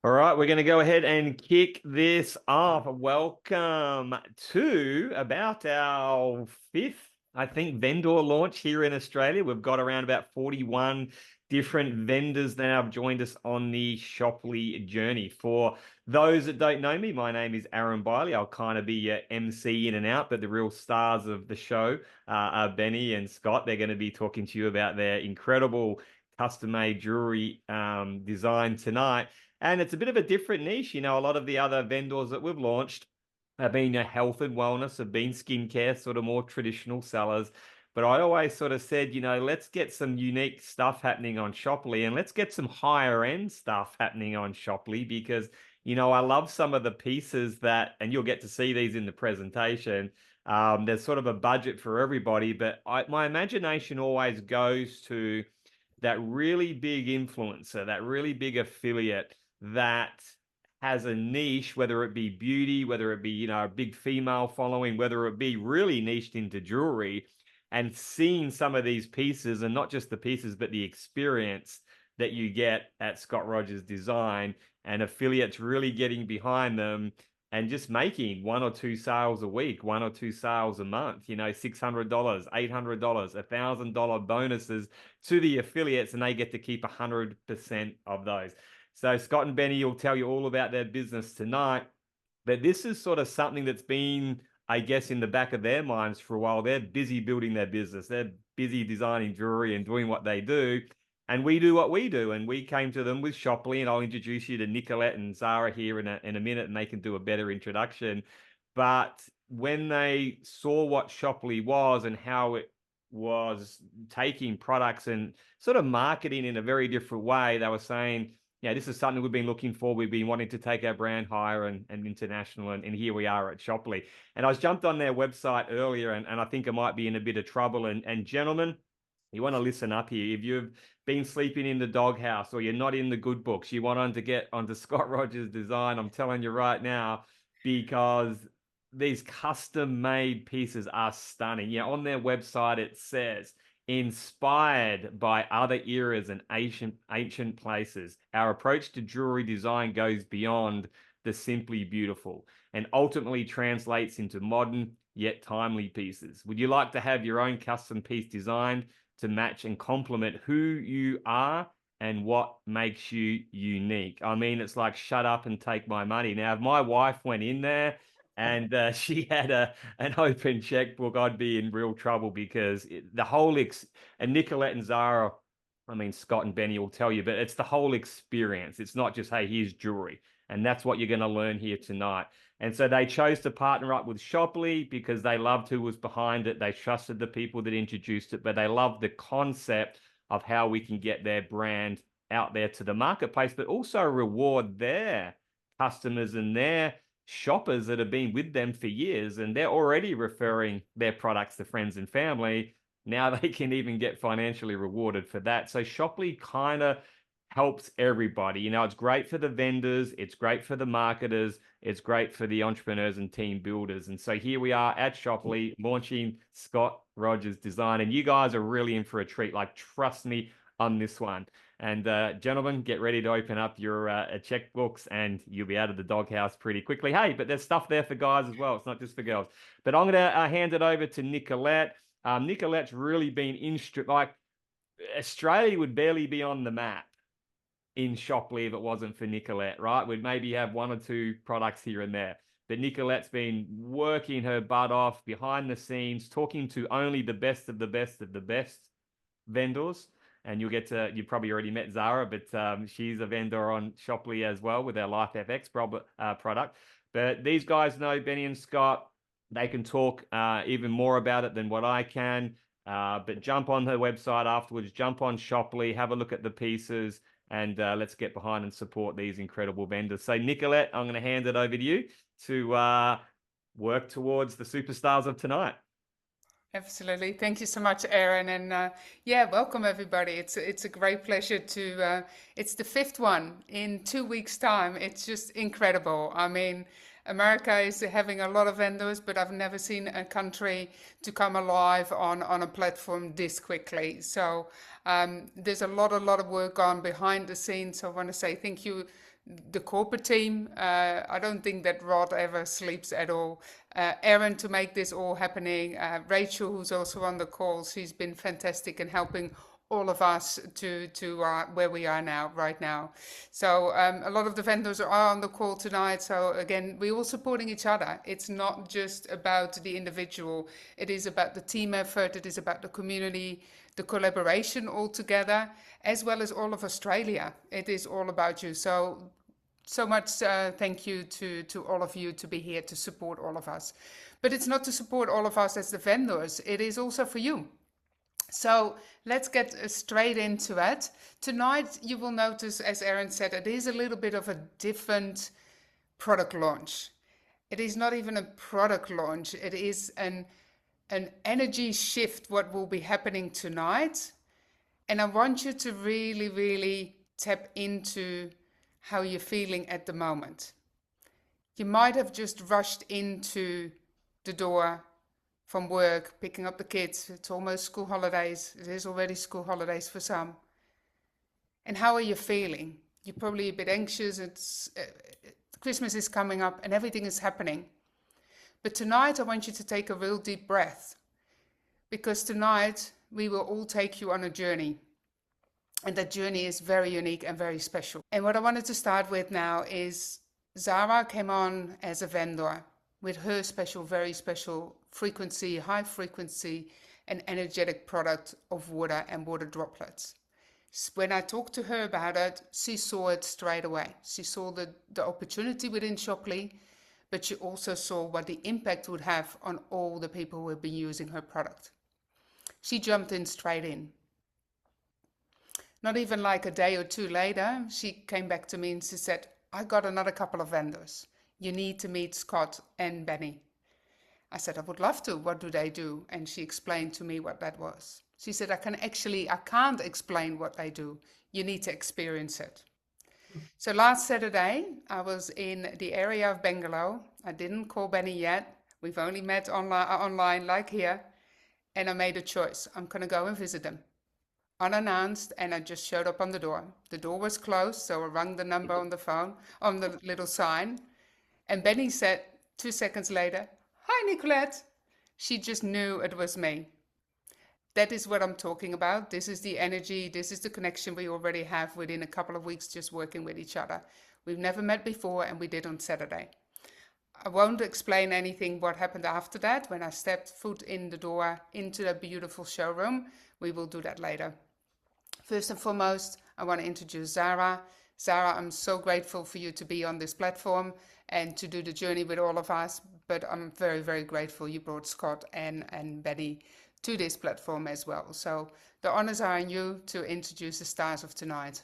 All right, we're going to go ahead and kick this off. Welcome to about our fifth, I think, vendor launch here in Australia. We've got around about 41 different vendors that have joined us on the Shoply journey. For those that don't know me, my name is Aaron Biley. I'll kind of be your MC in and out, but the real stars of the show are Benny and Scott. They're going to be talking to you about their incredible custom-made jewelry design tonight. And it's a bit of a different niche. A lot of the other vendors that we've launched have been a health and wellness, have been skincare, sort of more traditional sellers. But I always sort of said, let's get some unique stuff happening on Shoply and let's get some higher end stuff happening on Shoply because, I love some of the pieces that, and you'll get to see these in the presentation. There's sort of a budget for everybody, but my imagination always goes to that really big influencer, that really big affiliate that has a niche, whether it be beauty, whether it be, a big female following, whether it be really niched into jewelry, and seeing some of these pieces, and not just the pieces, but the experience that you get at Scott Rogers Design, and affiliates really getting behind them and just making one or two sales a week, one or two sales a month, $600, $800, $1,000 bonuses to the affiliates, and they get to keep 100% of those. So Scott and Benny will tell you all about their business tonight. But this is sort of something that's been, I guess, in the back of their minds for a while. They're busy building their business. They're busy designing jewelry and doing what they do. And we do what we do. And we came to them with Shoply, and I'll introduce you to Nicolette and Zara here in a minute, and they can do a better introduction. But when they saw what Shoply was and how it was taking products and sort of marketing in a very different way, they were saying, yeah, this is something we've been looking for. We've been wanting to take our brand higher and international, and here we are at Shoply. And I was jumped on their website earlier, and I think I might be in a bit of trouble. And gentlemen, you want to listen up here. If you've been sleeping in the doghouse or you're not in the good books, you want on to get onto Scott Rogers Design, I'm telling you right now, because these custom made pieces are stunning. Yeah, on their website it says, inspired by other eras and ancient places, our approach to jewelry design goes beyond the simply beautiful and ultimately translates into modern yet timely pieces. Would you like to have your own custom piece designed to match and complement who you are and what makes you unique? I mean, it's like shut up and take my money. Now, if my wife went in there and she had an open checkbook, I'd be in real trouble because the whole and Nicolette and Zara, I mean, Scott and Benny will tell you, but it's the whole experience. It's not just, hey, here's jewelry. And that's what you're going to learn here tonight. And so they chose to partner up with Shoply because they loved who was behind it. They trusted the people that introduced it, but they loved the concept of how we can get their brand out there to the marketplace, but also reward their customers and their shoppers that have been with them for years, and they're already referring their products to friends and family. Now they can even get financially rewarded for that. So Shoply kind of helps everybody. It's great for the vendors, it's great for the marketers, it's great for the entrepreneurs and team builders. And so here we are at Shoply launching Scott Rogers Design, and you guys are really in for a treat. Like, trust me on this one. And gentlemen, get ready to open up your checkbooks and you'll be out of the doghouse pretty quickly. Hey, but there's stuff there for guys as well. It's not just for girls. But I'm going to hand it over to Nicolette. Nicolette's really been like, Australia would barely be on the map in Shoply if it wasn't for Nicolette, right? We'd maybe have one or two products here and there. But Nicolette's been working her butt off behind the scenes, talking to only the best of the best of the best vendors. And you probably already met Zara, but she's a vendor on Shoply as well with our Life FX product. But these guys know Benny and Scott. They can talk even more about it than what I can. But jump on her website afterwards, jump on Shoply, have a look at the pieces, and let's get behind and support these incredible vendors. So Nicolette, I'm going to hand it over to you to work towards the superstars of tonight. Absolutely. Thank you so much, Aaron. And yeah, welcome everybody. It's a great pleasure to, it's the fifth one in 2 weeks' time. It's just incredible. I mean, America is having a lot of vendors, but I've never seen a country to come alive on a platform this quickly. So there's a lot of work on behind the scenes. So I want to say thank you the corporate team. I don't think that Rod ever sleeps at all. Erin to make this all happening. Rachel, who's also on the call, she's been fantastic in helping all of us to where we are now, right now. So a lot of the vendors are on the call tonight. So again, we're all supporting each other. It's not just about the individual. It is about the team effort. It is about the community, the collaboration all together, as well as all of Australia. It is all about you. So much thank you to all of you to be here to support all of us. But it's not to support all of us as the vendors. It is also for you. So let's get straight into it. Tonight, you will notice, as Erin said, it is a little bit of a different product launch. It is not even a product launch. It is an energy shift, what will be happening tonight. And I want you to really, really tap into how you're feeling at the moment. You might have just rushed into the door from work, picking up the kids. It's almost school holidays. It is already school holidays for some. And how are you feeling? You're probably a bit anxious. Christmas is coming up and everything is happening. But tonight I want you to take a real deep breath, because tonight we will all take you on a journey. And that journey is very unique and very special. And what I wanted to start with now is Zara came on as a vendor with her special, very special frequency, high frequency and energetic product of water and water droplets. When I talked to her about it, she saw it straight away. She saw the opportunity within Shoply, but she also saw what the impact would have on all the people who have been using her product. She jumped in straight in. Not even like a day or two later, she came back to me and she said, I got another couple of vendors. You need to meet Scott and Benny. I said, I would love to. What do they do? And she explained to me what that was. She said, I can't explain what they do. You need to experience it. So last Saturday, I was in the area of Bangalore. I didn't call Benny yet. We've only met online like here. And I made a choice. I'm going to go and visit them. Unannounced, and I just showed up on the door. The door was closed, so I rang the number on the phone, on the little sign. And Benny said 2 seconds later, hi, Nicolette. She just knew it was me. That is what I'm talking about. This is the energy. This is the connection we already have within a couple of weeks just working with each other. We've never met before, and we did on Saturday. I won't explain anything what happened after that when I stepped foot in the door into the beautiful showroom. We will do that later. First and foremost, I want to introduce Zara. Zara, I'm so grateful for you to be on this platform and to do the journey with all of us. But I'm very, very grateful you brought Scott and Benny to this platform as well. So the honors are on you to introduce the stars of tonight.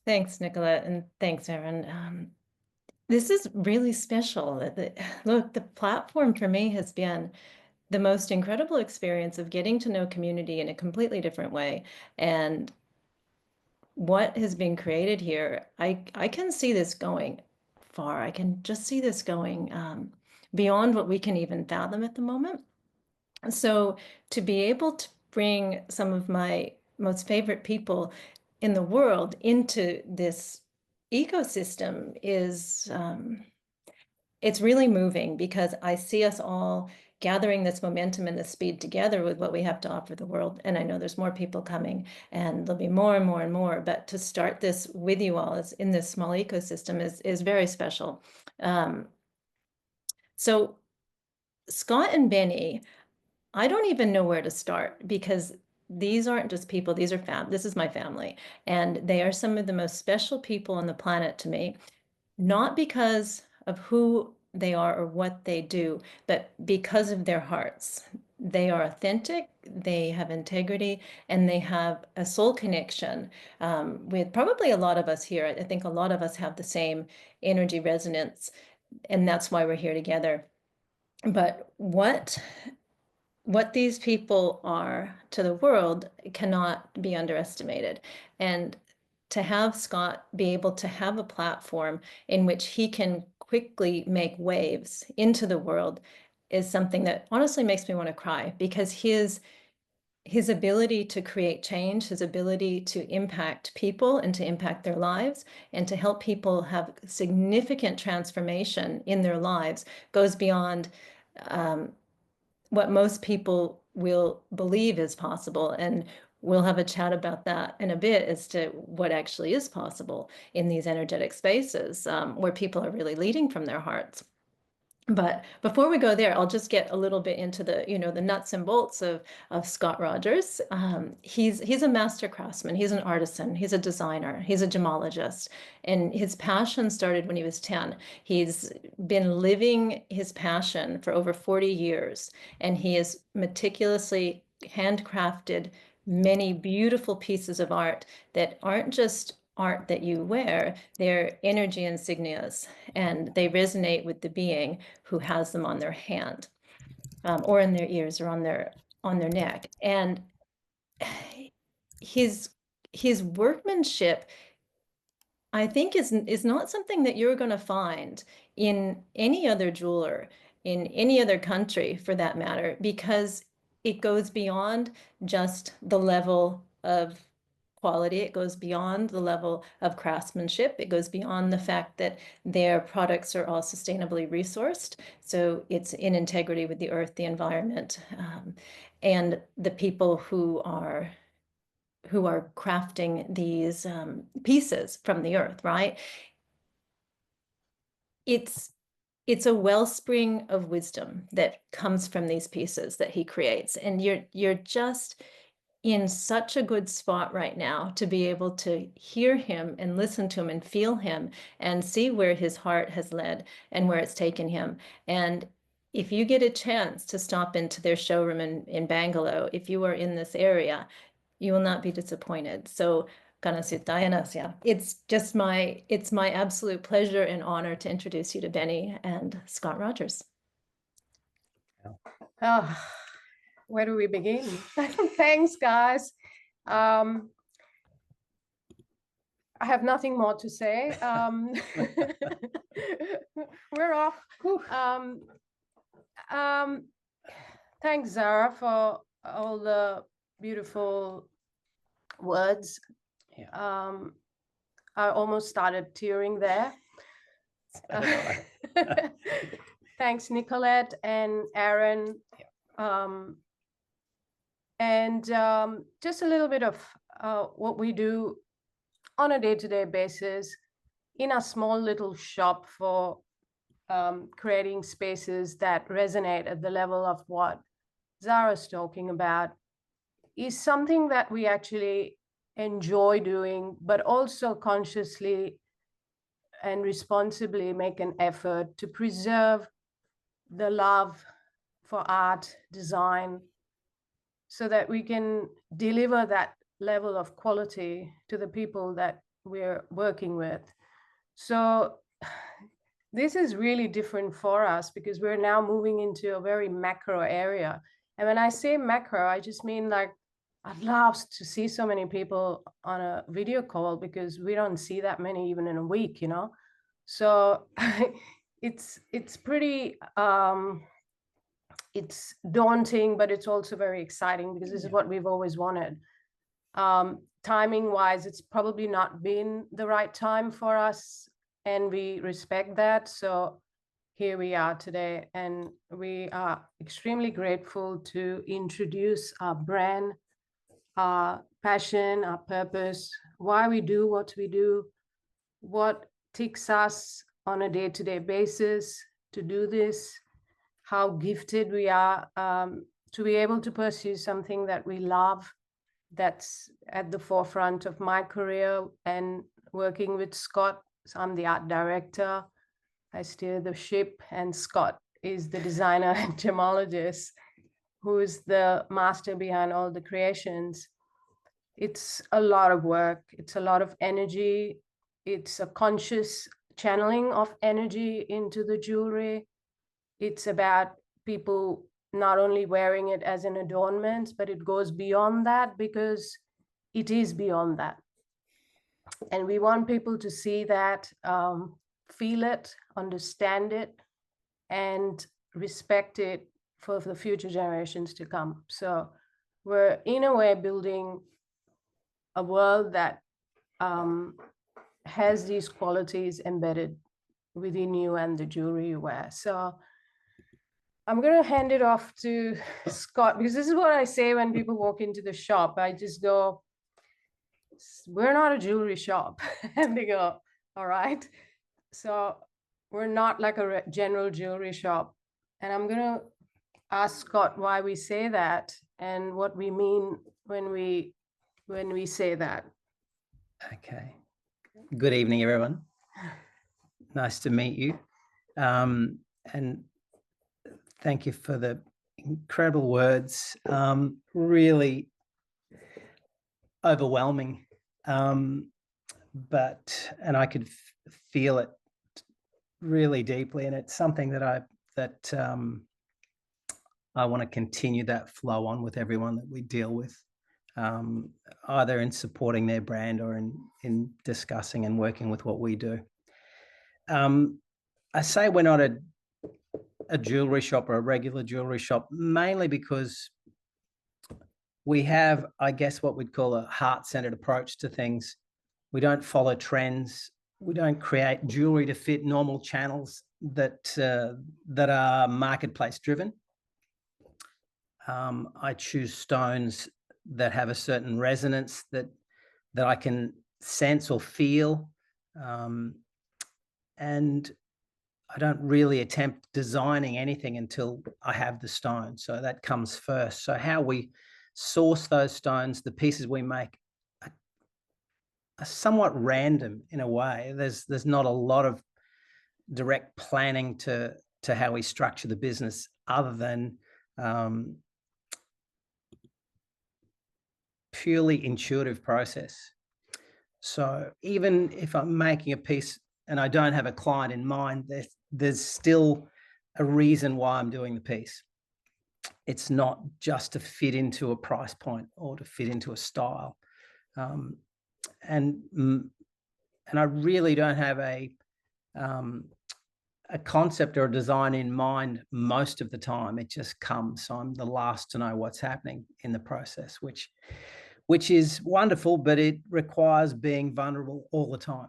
Thanks, Nicolette, and thanks, Erin. This is really special. Look, the platform for me has been the most incredible experience of getting to know community in a completely different way. And what has been created here, I can see this going far. I can just see this going beyond what we can even fathom at the moment. So to be able to bring some of my most favorite people in the world into this ecosystem is it's really moving, because I see us all gathering this momentum and this speed together with what we have to offer the world. And I know there's more people coming, and there'll be more and more and more, but to start this with you all in this small ecosystem is very special. So Scott and Benny, I don't even know where to start, because these aren't just people, these are this is my family, and they are some of the most special people on the planet to me, not because of who they are or what they do, but because of their hearts. They are authentic, they have integrity, and they have a soul connection with probably a lot of us here. I think a lot of us have the same energy resonance, and that's why we're here together. But what these people are to the world cannot be underestimated. And to have Scott be able to have a platform in which he can quickly make waves into the world is something that honestly makes me want to cry, because his his ability to create change, his ability to impact people and to impact their lives and to help people have significant transformation in their lives goes beyond what most people will believe is possible. And we'll have a chat about that in a bit as to what actually is possible in these energetic spaces where people are really leading from their hearts. But before we go there, I'll just get a little bit into the, the nuts and bolts of Scott Rogers. He's a master craftsman. He's an artisan. He's a designer. He's a gemologist. And his passion started when he was 10. He's been living his passion for over 40 years, and he has meticulously handcrafted many beautiful pieces of art that aren't just art that you wear, they're energy insignias, and they resonate with the being who has them on their hand, or in their ears, or on their neck. And his workmanship, I think, is not something that you're going to find in any other jeweler in any other country, for that matter, because it goes beyond just the level of quality. It goes beyond the level of craftsmanship. It goes beyond the fact that their products are all sustainably resourced. So it's in integrity with the earth, the environment, and the people who are crafting these pieces from the earth, right? It's a wellspring of wisdom that comes from these pieces that he creates. And you're just in such a good spot right now to be able to hear him and listen to him and feel him and see where his heart has led and where it's taken him. And if you get a chance to stop into their showroom in Bangalore, if you are in this area, you will not be disappointed. So it's just my absolute pleasure and honor to introduce you to Benny and Scott Rogers. Oh, where do we begin? Thanks, guys. I have nothing more to say. We're off. Thanks, Zara, for all the beautiful words. I almost started tearing there. Thanks, Nicolette and Aaron. Just a little bit of what we do on a day-to-day basis in a small little shop for creating spaces that resonate at the level of what Zara's talking about is something that we actually enjoy doing, but also consciously and responsibly make an effort to preserve the love for art, design, so that we can deliver that level of quality to the people that we're working with. So this is really different for us because we're now moving into a very macro area. And when I say macro, I just mean like, I'd love to see so many people on a video call because we don't see that many even in a week, you know? So it's pretty, it's daunting, but it's also very exciting because this is what we've always wanted. Timing wise, it's probably not been the right time for us, and we respect that. So here we are today, and we are extremely grateful to introduce our brand, our passion, our purpose, why we do what we do, what ticks us on a day-to-day basis to do this, how gifted we are to be able to pursue something that we love, that's at the forefront of my career, and working with Scott. So I'm the art director. I steer the ship, and Scott is the designer and gemologist who is the master behind all the creations. It's a lot of work. It's a lot of energy. It's a conscious channeling of energy into the jewelry. It's about people not only wearing it as an adornment, but it goes beyond that because it is beyond that. And we want people to see that, feel it, understand it, and respect it for the future generations to come. So we're in a way building a world that has these qualities embedded within you and the jewelry you wear. So I'm going to hand it off to Scott, because this is what I say when people walk into the shop. I just go, we're not a jewelry shop. And they go, all right. So we're not like a general jewelry shop. And I'm going to ask Scott why we say that and what we mean when we say that. Okay. Good evening, everyone. Nice to meet you. And thank you for the incredible words. Really overwhelming. And I could feel it really deeply. And it's something that I want to continue that flow on with everyone that we deal with, either in supporting their brand or in discussing and working with what we do. I say we're not a jewelry shop or a regular jewelry shop, mainly because we have, I guess, what we'd call a heart-centered approach to things. We don't follow trends. We don't create jewelry to fit normal channels that are marketplace driven. I choose stones that have a certain resonance that I can sense or feel, and I don't really attempt designing anything until I have the stone. So that comes first. So how we source those stones, the pieces we make, are somewhat random in a way. There's not a lot of direct planning to how we structure the business, other than purely intuitive process. So even if I'm making a piece and I don't have a client in mind, there's still a reason why I'm doing the piece. It's not just to fit into a price point or to fit into a style. And I really don't have a concept or a design in mind most of the time. It just comes. So I'm the last to know what's happening in the process, which is wonderful, but it requires being vulnerable all the time.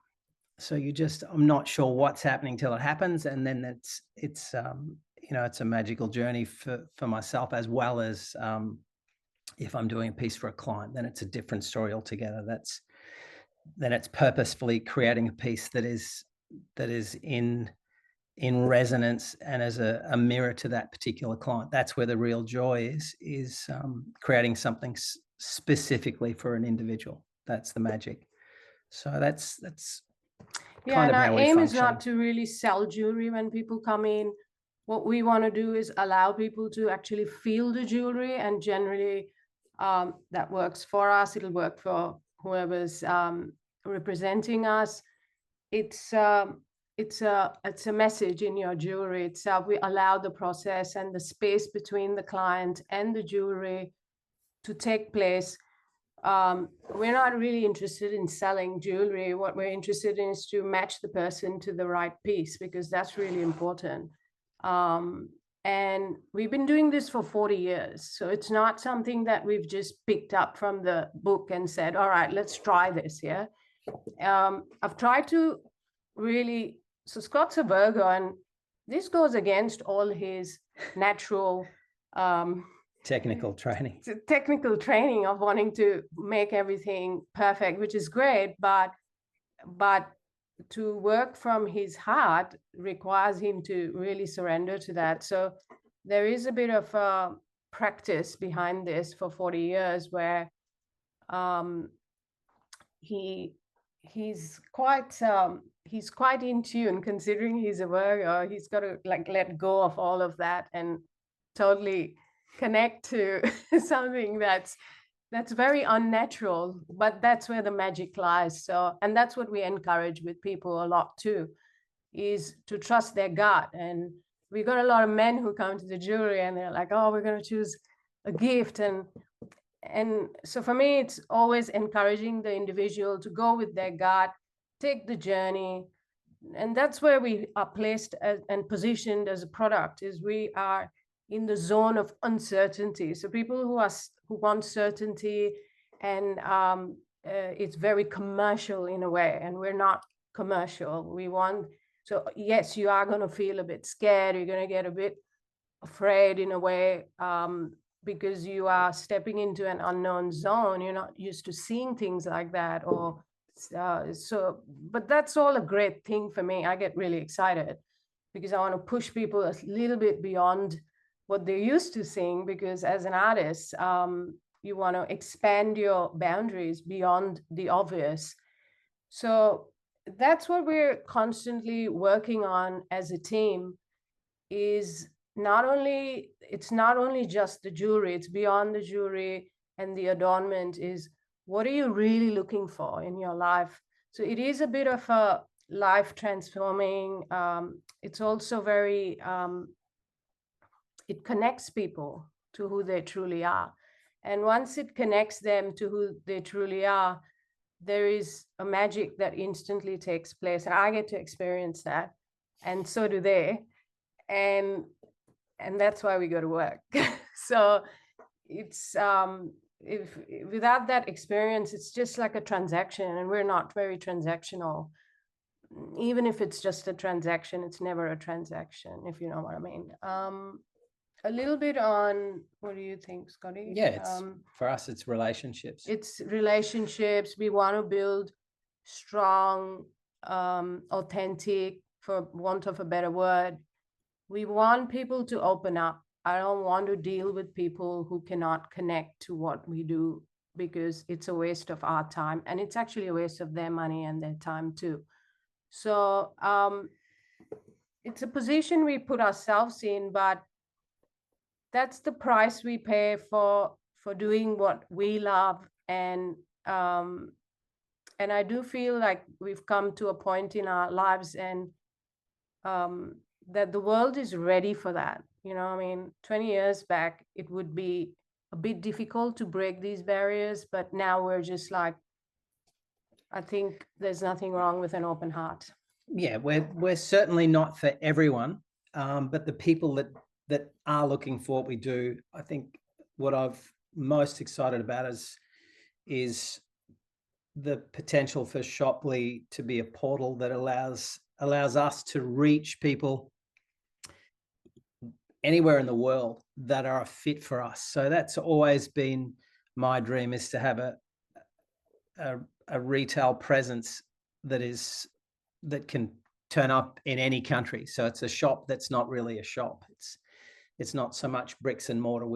So I'm not sure what's happening till it happens. And then it's a magical journey for myself, as well as if I'm doing a piece for a client, then it's a different story altogether. Then it's purposefully creating a piece that is in resonance and as a mirror to that particular client. That's where the real joy is creating something specifically for an individual. That's the magic. So that's yeah, and our aim is not to really sell jewelry when people come in. What we want to do is allow people to actually feel the jewelry, and generally that works for us. It'll work for whoever's representing us. It's a message in your jewelry itself. We allow the process and the space between the client and the jewelry to take place. We're not really interested in selling jewelry. What we're interested in is to match the person to the right piece, because that's really important. And we've been doing this for 40 years. So it's not something that we've just picked up from the book and said, all right, let's try this. Yeah. I've tried to really, so Scott's a Virgo, and this goes against all his natural technical training of wanting to make everything perfect, which is great, but to work from his heart requires him to really surrender to that. So there is a bit of practice behind this for 40 years, where he's quite in tune, considering he's a Virgo. He's got to let go of all of that and totally connect to something that's very unnatural, but that's where the magic lies. So, and that's what we encourage with people a lot too, is to trust their gut. And we got a lot of men who come to the jewelry and they're like, oh, we're going to choose a gift. And so for me, it's always encouraging the individual to go with their gut, take the journey. And that's where we are placed and positioned as a product, is we are in the zone of uncertainty. So people who want certainty, and it's very commercial in a way, and we're not commercial. We want, so yes, you are going to feel a bit scared. You're going to get a bit afraid in a way, because you are stepping into an unknown zone. You're not used to seeing things like that, or so. But that's all a great thing for me. I get really excited because I want to push people a little bit beyond what they're used to seeing, because as an artist, you want to expand your boundaries beyond the obvious. So that's what we're constantly working on as a team, is it's not only just the jewelry, it's beyond the jewelry and the adornment. Is what are you really looking for in your life? So it is a bit of a life transforming. It's also very, it connects people to who they truly are. And once it connects them to who they truly are, there is a magic that instantly takes place. And I get to experience that. And so do they. And that's why we go to work. So it's, if without that experience, it's just like a transaction, and we're not very transactional. Even if it's just a transaction, it's never a transaction, if you know what I mean. A little bit on, what do you think, Scotty? Yeah, it's for us, it's relationships. It's relationships. We want to build strong, authentic, for want of a better word. We want people to open up. I don't want to deal with people who cannot connect to what we do, because it's a waste of our time, and it's actually a waste of their money and their time too. So it's a position we put ourselves in, but that's the price we pay for doing what we love. And I do feel like we've come to a point in our lives, and that the world is ready for that. You know, I mean, 20 years back, it would be a bit difficult to break these barriers, but now we're just like, I think there's nothing wrong with an open heart. Yeah, we're certainly not for everyone, but the people that are looking for what we do, I think what I've most excited about is the potential for Shopley to be a portal that allows us to reach people anywhere in the world that are a fit for us. So that's always been my dream, is to have a retail presence that can turn up in any country. So it's a shop that's not really a shop. It's not so much bricks and mortar.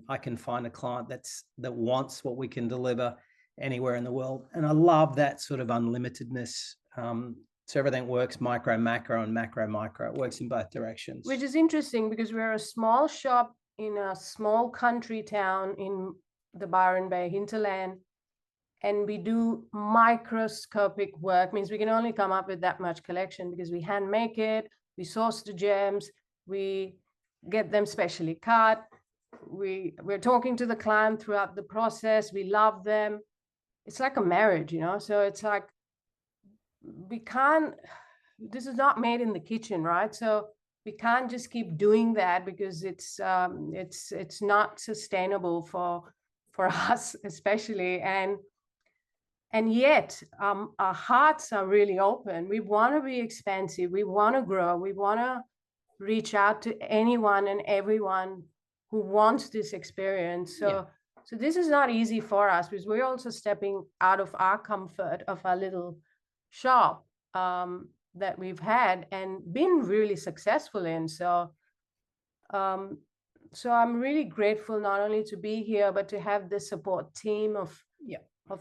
I can find a client that wants what we can deliver anywhere in the world. And I love that sort of unlimitedness. So everything works micro, macro, and macro, micro. It works in both directions. Which is interesting, because we're a small shop in a small country town in the Byron Bay hinterland, and we do microscopic work. Means we can only come up with that much collection because we hand make it, we source the gems, we get them specially cut, we're talking to the client throughout the process, we love them. It's like a marriage, you know. So it's like, this is not made in the kitchen, right? So we can't just keep doing that, because it's not sustainable for us especially. And yet our hearts are really open. We want to be expansive, we want to grow, we want to reach out to anyone and everyone who wants this experience. So this is not easy for us, because we're also stepping out of our comfort of our little shop that we've had and been really successful in. So I'm really grateful not only to be here, but to have the support team of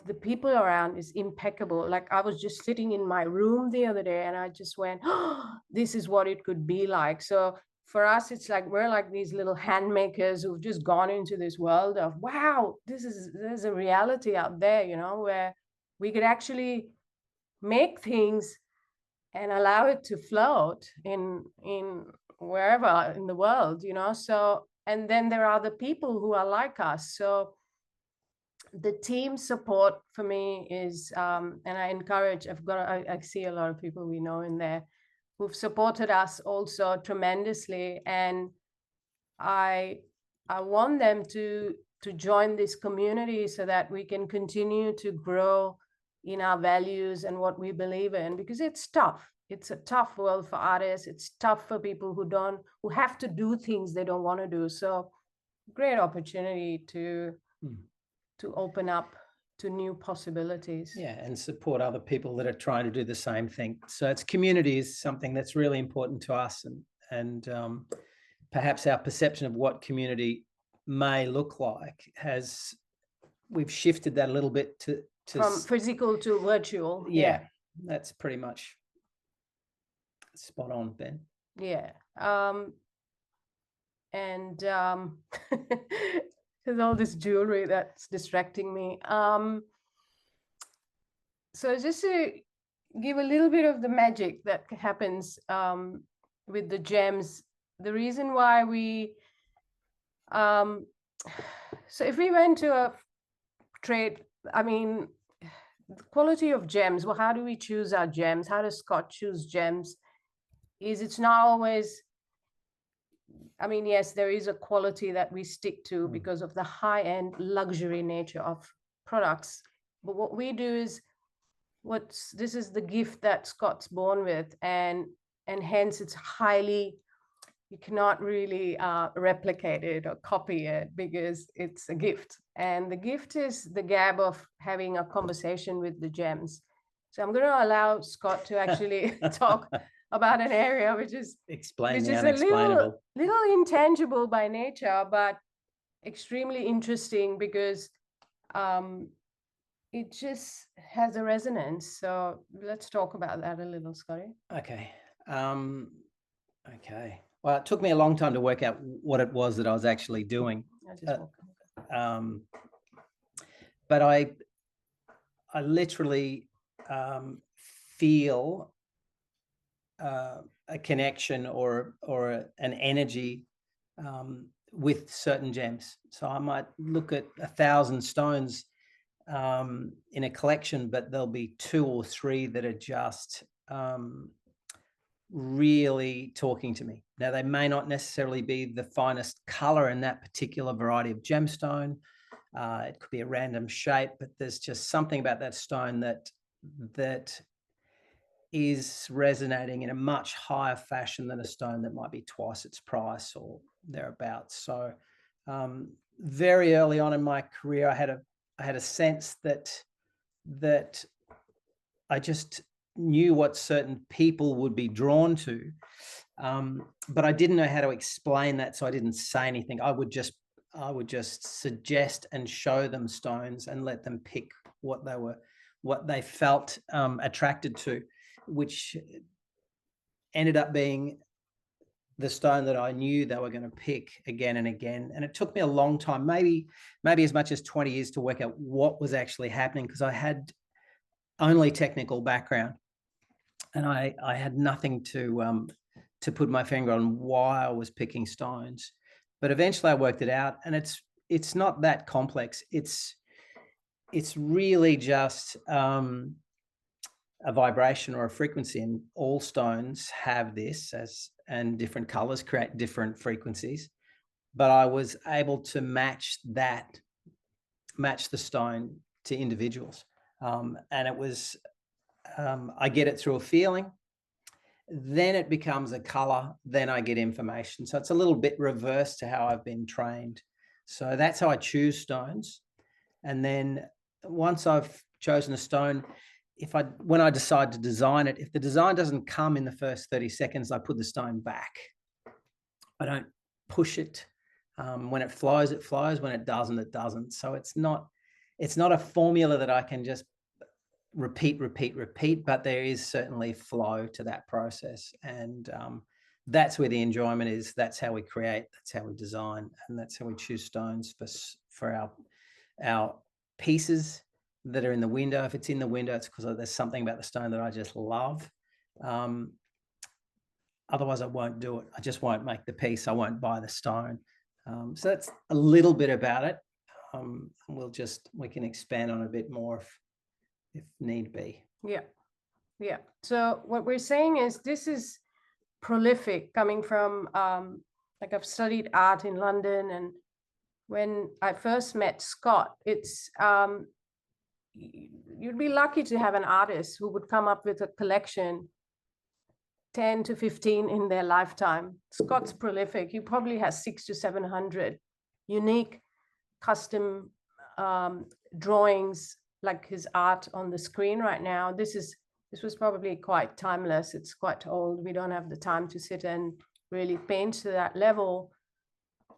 the people around is impeccable. Like, I was just sitting in my room the other day and I just went, oh, this is what it could be like. So for us, it's like we're like these little hand makers who've just gone into this world of, wow, there's a reality out there, you know, where we could actually make things and allow it to float in wherever in the world, you know. So, and then there are the people who are like us. So the team support for me is, and I encourage, I see a lot of people we know in there who've supported us also tremendously. And I want them to join this community so that we can continue to grow in our values and what we believe in, because it's tough. It's a tough world for artists. It's tough for people who have to do things they don't want to do. So great opportunity to open up to new possibilities. Yeah, and support other people that are trying to do the same thing. So it's community is something that's really important to us, and perhaps our perception of what community may look like we've shifted that a little bit to From physical to virtual. yeah, that's pretty much spot on, Ben. Yeah. And there's all this jewelry that's distracting me. So just to give a little bit of the magic that happens with the gems, the reason why we so if we went to a trade, I mean, the quality of gems, well, how do we choose our gems? How does Scott choose gems? It's not always, I mean, yes, there is a quality that we stick to because of the high-end luxury nature of products. But what we do is this is the gift that Scott's born with, and hence it's highly, you cannot really replicate it or copy it because it's a gift. And the gift is the gab of having a conversation with the gems. So I'm going to allow Scott to actually talk about an area which is Explain the a unexplainable. little intangible by nature, but extremely interesting because it just has a resonance. So let's talk about that a little, Scotty. Okay. Okay. Well, it took me a long time to work out what it was that I was actually doing. But I literally feel a connection or an energy with certain gems. So I might look at 1,000 stones in a collection, but there'll be 2 or 3 that are just really talking to me. Now, they may not necessarily be the finest color in that particular variety of gemstone. It could be a random shape, but there's just something about that stone that is resonating in a much higher fashion than a stone that might be twice its price or thereabouts. So very early on in my career, I had a sense that I just knew what certain people would be drawn to, but I didn't know how to explain that, so I didn't say anything. I would just suggest and show them stones and let them pick what they felt attracted to, which ended up being the stone that I knew they were going to pick again and again. And it took me a long time, maybe as much as 20 years, to work out what was actually happening, because I had only technical background and I had nothing to put my finger on why I was picking stones. But eventually I worked it out, and it's not that complex. It's really just a vibration or a frequency, and all stones have this, and different colors create different frequencies. But I was able to match the stone to individuals, and it was I get it through a feeling, then it becomes a color, then I get information. So it's a little bit reverse to how I've been trained. So that's how I choose stones. And then once I've chosen a stone, when I decide to design it, if the design doesn't come in the first 30 seconds, I put the stone back. I don't push it. When it flows, it flows. When it doesn't, it doesn't. So it's not a formula that I can just repeat, but there is certainly flow to that process. And that's where the enjoyment is. That's how we create, that's how we design, and that's how we choose stones for our pieces that are in the window. If it's in the window, it's because there's something about the stone that I just love. Otherwise I won't do it. I just won't make the piece. I won't buy the stone. So that's a little bit about it. We can expand on a bit more if need be. Yeah. So what we're saying is this is prolific, coming from like I've studied art in London, and when I first met Scott, it's you'd be lucky to have an artist who would come up with a collection 10 to 15 in their lifetime. Scott's prolific. He probably has 600 to 700 unique custom drawings, like his art on the screen right now. This was probably quite timeless. It's quite old. We don't have the time to sit and really paint to that level,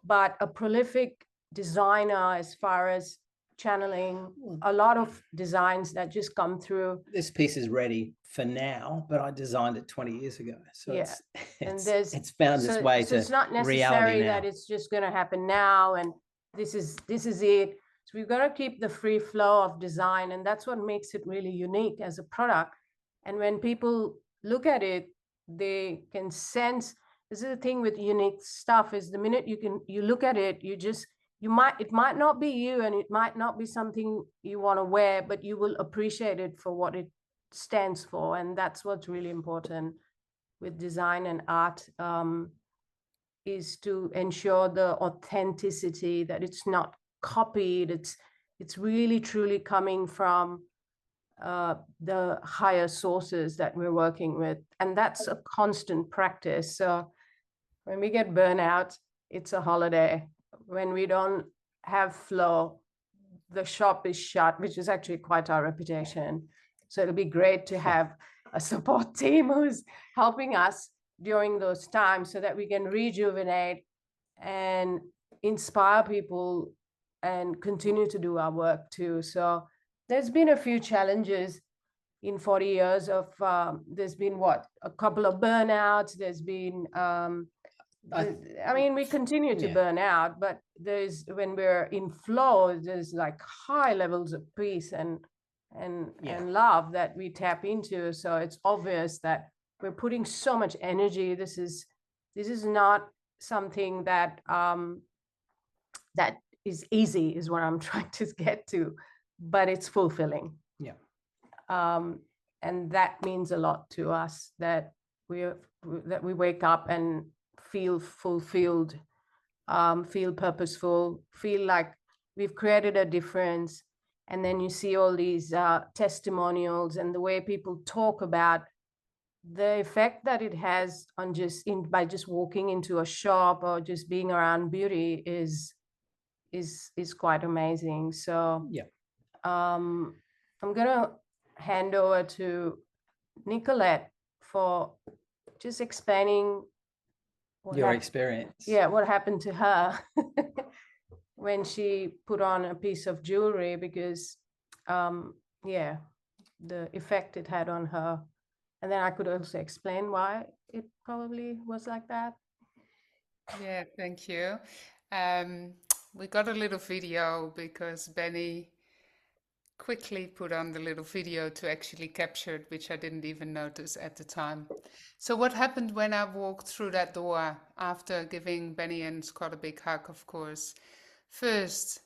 but a prolific designer as far as channeling a lot of designs that just come through. This piece is ready for now, but I designed it 20 years ago. So Yeah. And it's found its way to it's not necessary reality that now. it's just going to happen now and this is it. So we've got to keep the free flow of design, and that's what makes it really unique as a product. And when people look at it, they can sense. This is the thing with unique stuff, is the minute you look at it, it might not be you, and it might not be something you want to wear, but you will appreciate it for what it stands for. And that's what's really important with design and art, is to ensure the authenticity, that it's not copied. It's really truly coming from the higher sources that we're working with. And that's a constant practice. So when we get burnout, it's a holiday. When we don't have flow, the shop is shut, which is actually quite our reputation. So it'll be great to have a support team who's helping us during those times so that we can rejuvenate and inspire people and continue to do our work too. So there's been a few challenges in 40 years of, there's been a couple of burnouts. There's been, I mean, we continue to burn out, but when we're in flow, there's like high levels of peace and love that we tap into. So it's obvious that we're putting so much energy. This is not something that that is easy, is what I'm trying to get to, but it's fulfilling. Yeah. And that means a lot to us, that we wake up and feel fulfilled, feel purposeful, feel like we've created a difference. And then you see all these testimonials and the way people talk about the effect that it has on by just walking into a shop or just being around beauty is quite amazing. So yeah, I'm gonna hand over to Nicolette for just explaining your experience. Yeah, what happened to her when she put on a piece of jewelry, because yeah, the effect it had on her. And then I could also explain why it probably was like that. Yeah, thank you. We got a little video because Benny quickly put on the little video to actually capture it, which I didn't even notice at the time. So what happened when I walked through that door after giving Benny and Scott a big hug, of course? First,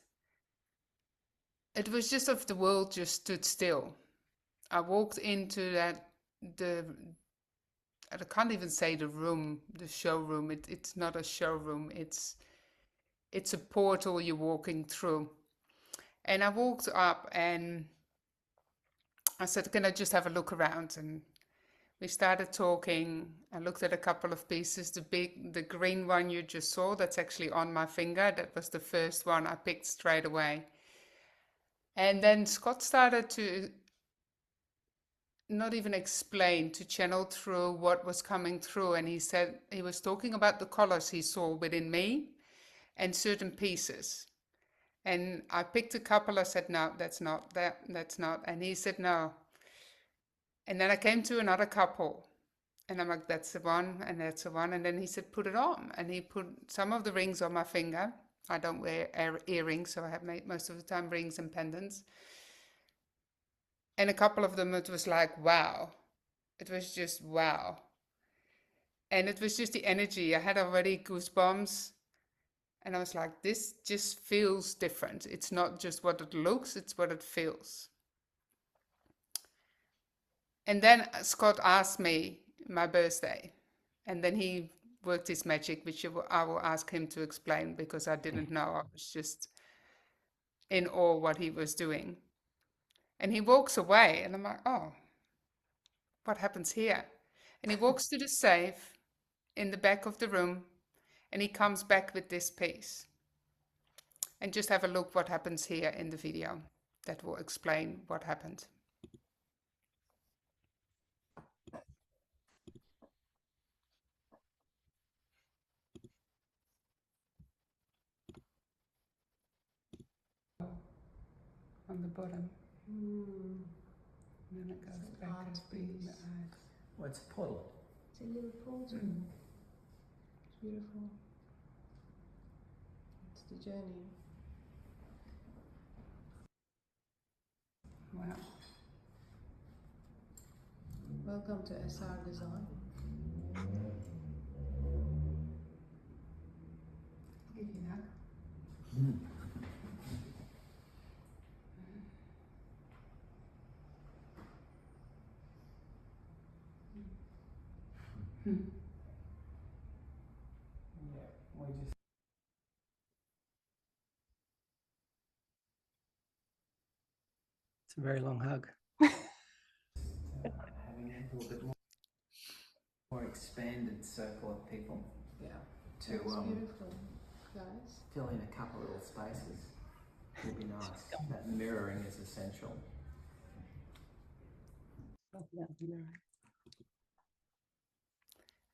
it was just if the world just stood still. I walked into I can't even say the room, the showroom. It's not a showroom. It's a portal you're walking through. And I walked up and I said, can I just have a look around? And we started talking. I looked at a couple of pieces. The green one you just saw, that's actually on my finger. That was the first one I picked straight away. And then Scott started to not even explain, to channel through what was coming through. And he said, he was talking about the colors he saw within me and certain pieces. And I picked a couple. I said, no, that's not, that's not. And he said, no. And then I came to another couple and I'm like, that's the one and that's the one. And then he said, put it on. And he put some of the rings on my finger. I don't wear earrings, so I have made most of the time rings and pendants. And a couple of them, it was like, wow. It was just wow. And it was just the energy. I had already goosebumps. And I was like, this just feels different. It's not just what it looks, it's what it feels. And then Scott asked me my birthday. And then he worked his magic, which I will ask him to explain because I didn't know. I was just in awe what he was doing. And he walks away, and I'm like, oh, what happens here? And he walks to the safe in the back of the room, and he comes back with this piece. And just have a look what happens here in the video. That will explain what happened. On the bottom. And then it goes back as being the eyes. Well, it's a portal. It's a little portal. It's beautiful. It's the journey. Wow. Welcome to SR Design. Give you that. It's a very long hug. Having a little bit more expanded circle of people Yeah. to It's beautiful, guys. fill in a couple little spaces would be nice. That mirroring is essential.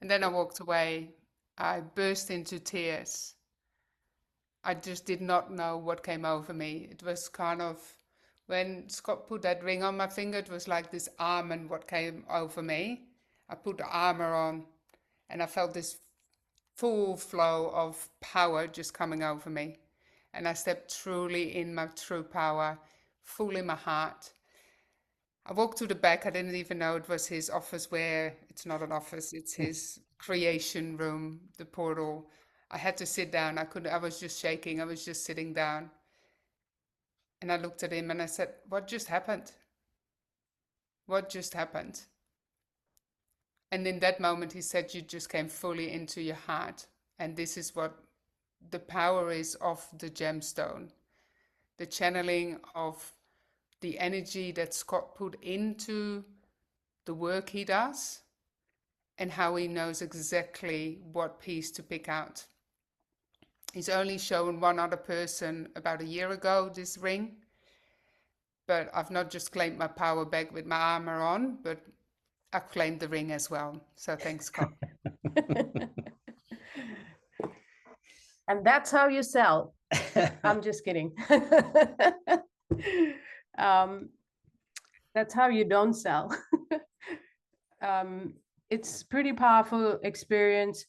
And then I walked away. I burst into tears. I just did not know what came over me. It was kind of, when Scott put that ring on my finger, it was like this almond what came over me. I put the armor on and I felt this full flow of power just coming over me. And I stepped truly in my true power, full in my heart. I walked to the back. I didn't even know it was his office, where it's not an office, it's his creation room, the portal. I had to sit down. I was just shaking. I was just sitting down. And I looked at him and I said, what just happened? What just happened? And in that moment, he said, you just came fully into your heart. And this is what the power is of the gemstone. The channeling of the energy that Scott put into the work he does, and how he knows exactly what piece to pick out. He's only shown one other person about a year ago this ring, but I've not just claimed my power back with my armor on, but I've claimed the ring as well. So thanks, Scott. And that's how you sell. I'm just kidding. That's how you don't sell. It's pretty powerful experience,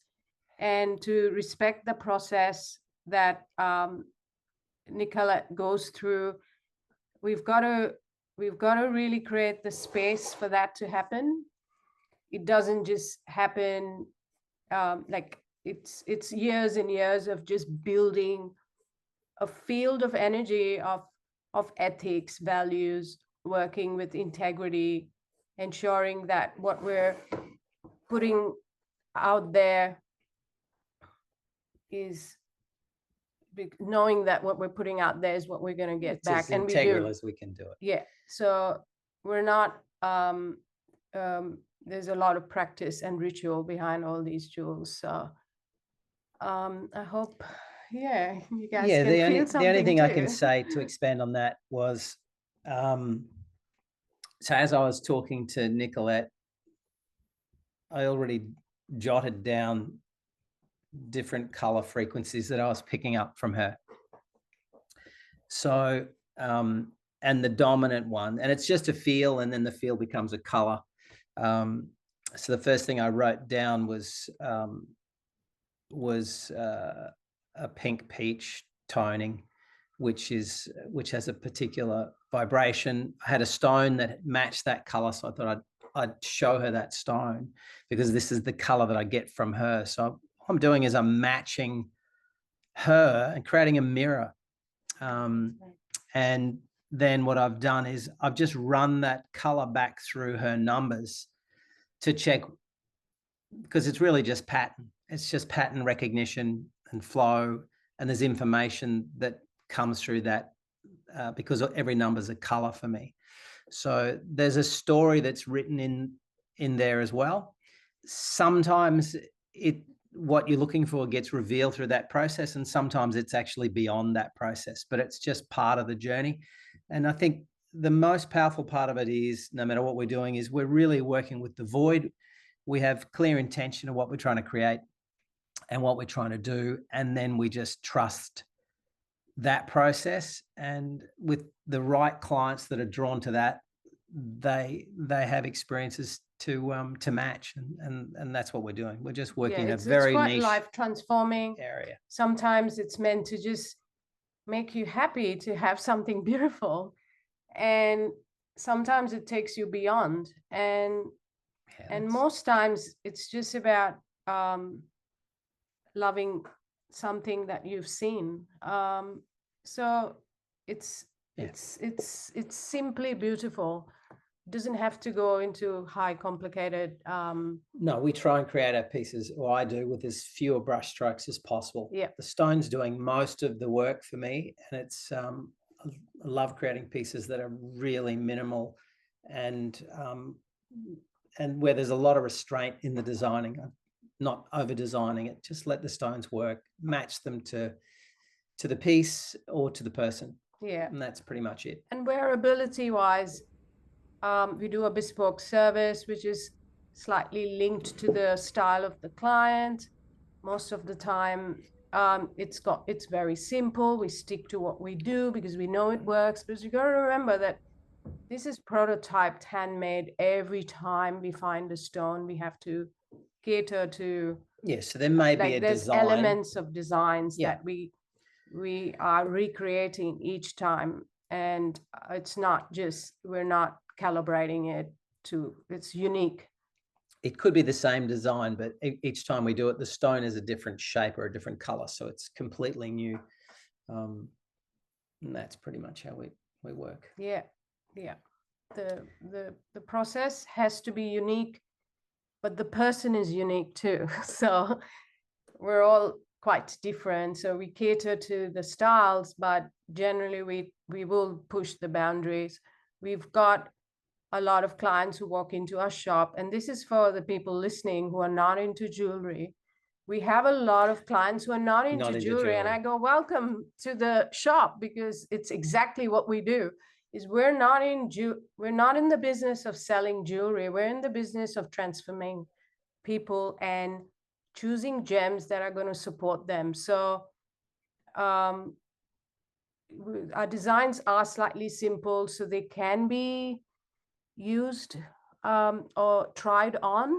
and to respect the process that Nicolette goes through, we've got to really create the space for that to happen. It doesn't just happen like it's years and years of just building a field of energy of ethics, values, working with integrity, ensuring that what we're putting out there is knowing that what we're putting out there is what we're going to get It's back, as and we integral do. as we can do it. Yeah, so we're not there's a lot of practice and ritual behind all these jewels. So I hope, yeah, you guys Yeah, can the feel only something thing I can too. say to expand on that was, so as I was talking to Nicolette, I already jotted down different color frequencies that I was picking up from her. So, and the dominant one, and it's just a feel, and then the feel becomes a color. So the first thing I wrote down was a pink peach toning, which has a particular vibration. I had a stone that matched that color, so I thought I'd show her that stone, because this is the color that I get from her. So what I'm doing is I'm matching her and creating a mirror. And then what I've done is I've just run that color back through her numbers to check because it's really just pattern. It's just pattern recognition and flow, and there's information that comes through that because every number is a color for me. So there's a story that's written in there as well. Sometimes what you're looking for gets revealed through that process, and sometimes it's actually beyond that process, but it's just part of the journey. And I think the most powerful part of it is, no matter what we're doing, is we're really working with the void. We have clear intention of what we're trying to create and what we're trying to do, and then we just trust that process. And with the right clients that are drawn to that, they have experiences to match, and that's what we're doing. We're just working it's a very quite niche life transforming area. Sometimes it's meant to just make you happy to have something beautiful, and sometimes it takes you beyond, and most times it's just about loving something that you've seen. So it's simply beautiful. It doesn't have to go into high complicated No, we try and create our pieces, or I do, with as fewer brush strokes as possible. Yeah. The stone's doing most of the work for me, and it's I love creating pieces that are really minimal and where there's a lot of restraint in the designing, not over designing it. Just let the stones work, match them to the piece or to the person. Yeah. And that's pretty much it. And wearability wise, we do a bespoke service, which is slightly linked to the style of the client. Most of the time, it's very simple. We stick to what we do because we know it works. But you got to remember that this is prototyped, handmade. Every time we find a stone, we have to cater to. Yeah, so there may be a there's design. elements of designs Yeah. that we are recreating each time, and it's not just, we're not calibrating it to, it's unique. It could be the same design, but each time we do it, the stone is a different shape or a different color, so it's completely new. And that's pretty much how we work. Yeah. The process has to be unique, but the person is unique too. So we're all quite different. So we cater to the styles, but generally we will push the boundaries. We've got a lot of clients who walk into our shop, and this is for the people listening who are not into jewelry. We have a lot of clients who are not into jewelry, and I go, welcome to the shop, because it's exactly what we do. Is we're not in the business of selling jewelry. We're in the business of transforming people and choosing gems that are going to support them. So our designs are slightly simple, so they can be used or tried on.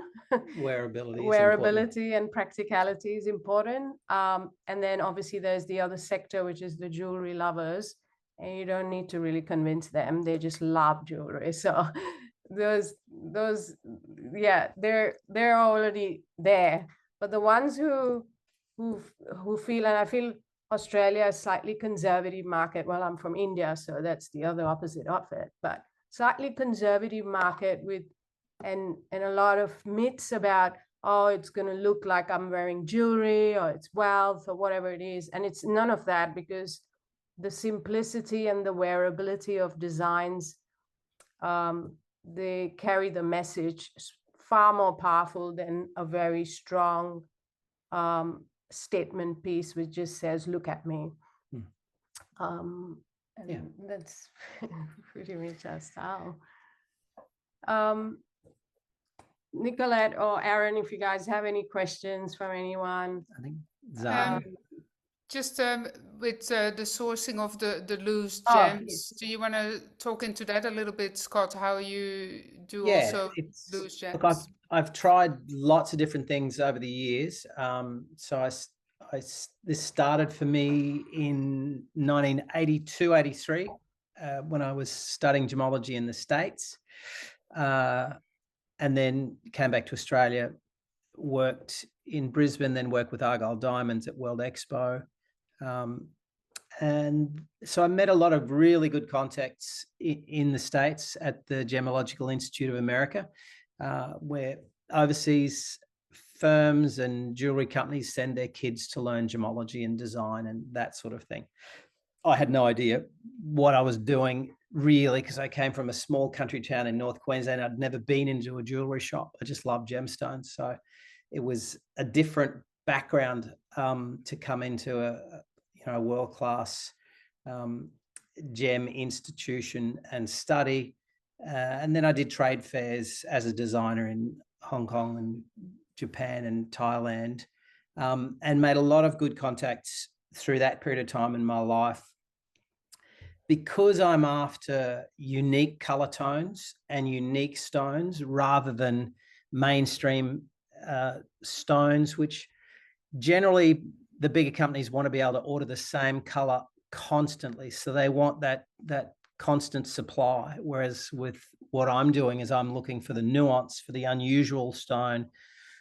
Wearability and practicality is important. And then obviously there's the other sector, which is the jewelry lovers, and you don't need to really convince them. They just love jewelry. So those yeah, they're already there. But the ones who feel, and I feel Australia is a slightly conservative market. Well, I'm from India, so that's the other opposite of it. But slightly conservative market with and a lot of myths about, oh, it's going to look like I'm wearing jewelry, or it's wealth, or whatever it is. And it's none of that, because the simplicity and the wearability of designs, they carry the message far more powerful than a very strong statement piece which just says, look at me. And that's pretty much our style. Nicolette or Aaron, if you guys have any questions from anyone. I think Zara. Just with the sourcing of the loose Oh, gems, yes. do you want to talk into that a little bit, Scott? How you do Yeah, also it's, loose gems? look, I've tried lots of different things over the years. So this started for me in 1982, 83, when I was studying gemology in the States, and then came back to Australia, worked in Brisbane, then worked with Argyle Diamonds at World Expo. And so I met a lot of really good contacts in the States at the Gemological Institute of America, where overseas firms and jewelry companies send their kids to learn gemology and design and that sort of thing. I had no idea what I was doing really, because I came from a small country town in North Queensland. I'd never been into a jewelry shop. I just loved gemstones. So it was a different background to come into a world-class gem institution and study. And then I did trade fairs as a designer in Hong Kong and Japan and Thailand, and made a lot of good contacts through that period of time in my life. Because I'm after unique color tones and unique stones rather than mainstream stones, which generally the bigger companies want to be able to order the same color constantly. So they want that constant supply. Whereas with what I'm doing is I'm looking for the nuance, for the unusual stone,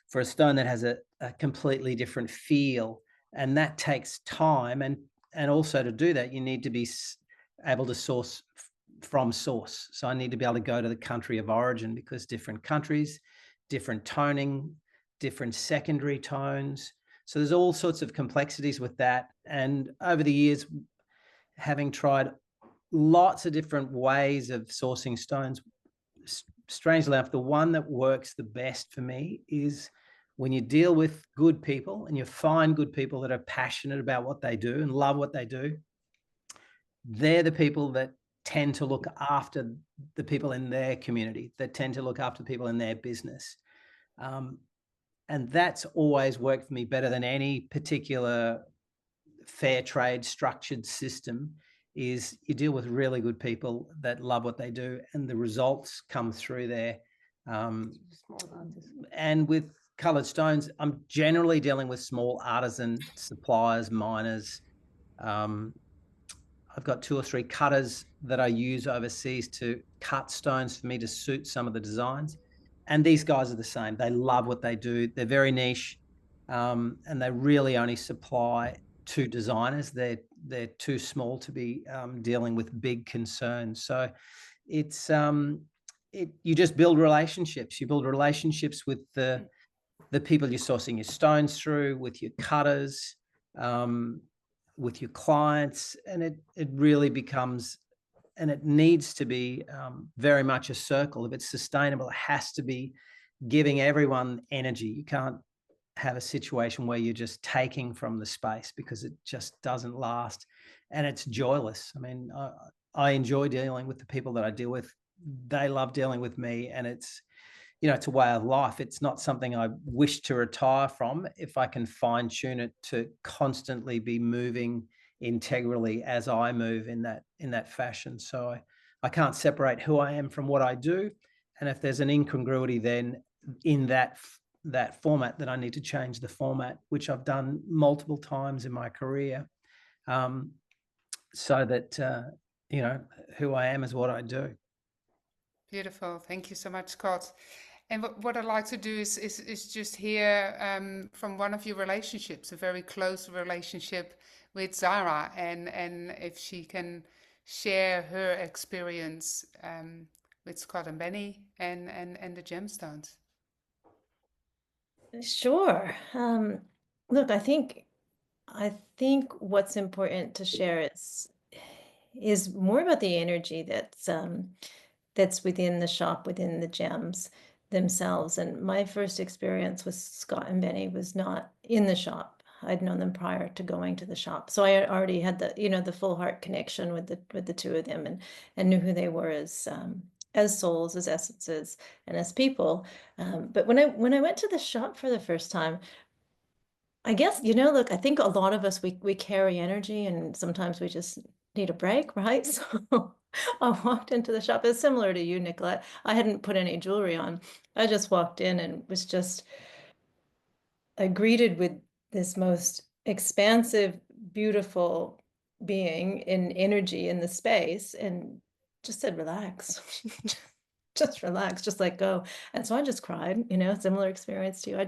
for a stone that has a completely different feel. And that takes time. And also to do that, you need to be able to source from source. So I need to be able to go to the country of origin, because different countries, different toning, different secondary tones. So there's all sorts of complexities with that. And over the years, having tried lots of different ways of sourcing stones, strangely enough, the one that works the best for me is when you deal with good people and you find good people that are passionate about what they do and love what they do. They're the people that tend to look after the people in their community, that tend to look after people in their business. And that's always worked for me better than any particular fair trade structured system. Is you deal with really good people that love what they do, and the results come through there. And with coloured stones, I'm generally dealing with small artisan suppliers, miners. I've got 2 or 3 cutters that I use overseas to cut stones for me to suit some of the designs. And these guys are the same. They love what they do. They're very niche, and they really only supply to designers. They're too small to be dealing with big concerns. So it's you just build relationships. You build relationships with the people you're sourcing your stones through, with your cutters, with your clients, and it really becomes, and it needs to be very much a circle. If it's sustainable, it has to be giving everyone energy. You can't have a situation where you're just taking from the space, because it just doesn't last, and it's joyless. I mean, I enjoy dealing with the people that I deal with. They love dealing with me, and it's a way of life. It's not something I wish to retire from if I can fine tune it to constantly be moving integrally as I move in that fashion. So I can't separate who I am from what I do. And if there's an incongruity then in that format, then I need to change the format, which I've done multiple times in my career, so that who I am is what I do. Beautiful. Thank you so much, Scott. And what I'd like to do is just hear from one of your relationships, a very close relationship with Zara, and if she can share her experience with Scott and Benny and the gemstones. Sure. Look, I think what's important to share is more about the energy that's within the shop, within the gems themselves. And my first experience with Scott and Benny was not in the shop. I'd known them prior to going to the shop, so I already had the full heart connection with the two of them, and knew who they were as souls, as essences, and as people. But when I went to the shop for the first time, I guess, look, I think a lot of us, we carry energy, and sometimes we just need a break, right? So I walked into the shop. It's similar to you, Nicolette. I hadn't put any jewelry on. I just walked in and was just greeted with this most expansive, beautiful being in energy in the space, and just said, relax. Just relax, just let go. And so I just cried, similar experience to you. I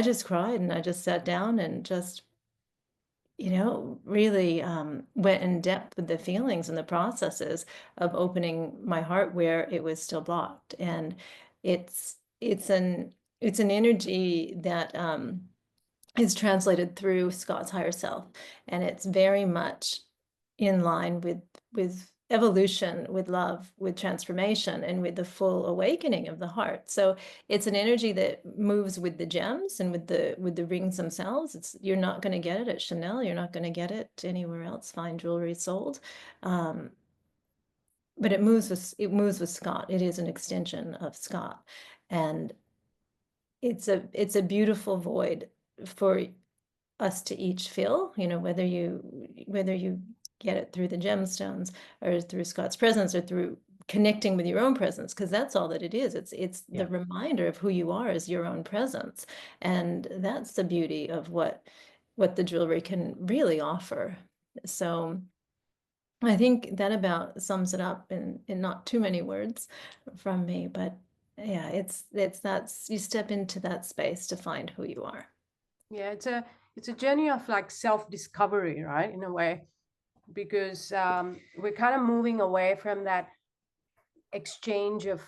just cried, and I just sat down and just, really went in depth with the feelings and the processes of opening my heart where it was still blocked. And it's an it's an energy that is translated through Scott's higher self, and it's very much in line with evolution, with love, with transformation, and with the full awakening of the heart. So it's an energy that moves with the gems and with the rings themselves. You're not going to get it at Chanel. You're not going to get it anywhere else. Fine jewelry sold. But it moves with Scott. It is an extension of Scott, and it's a beautiful void for us to each fill, whether you get it through the gemstones or through Scott's presence or through connecting with your own presence, because that's all that it is. It's the reminder of who you are as your own presence. And that's the beauty of what the jewelry can really offer. So I think that about sums it up in not too many words from me, but yeah, it's that you step into that space to find who you are. Yeah, it's a journey of like self-discovery, right? In a way, because we're kind of moving away from that exchange of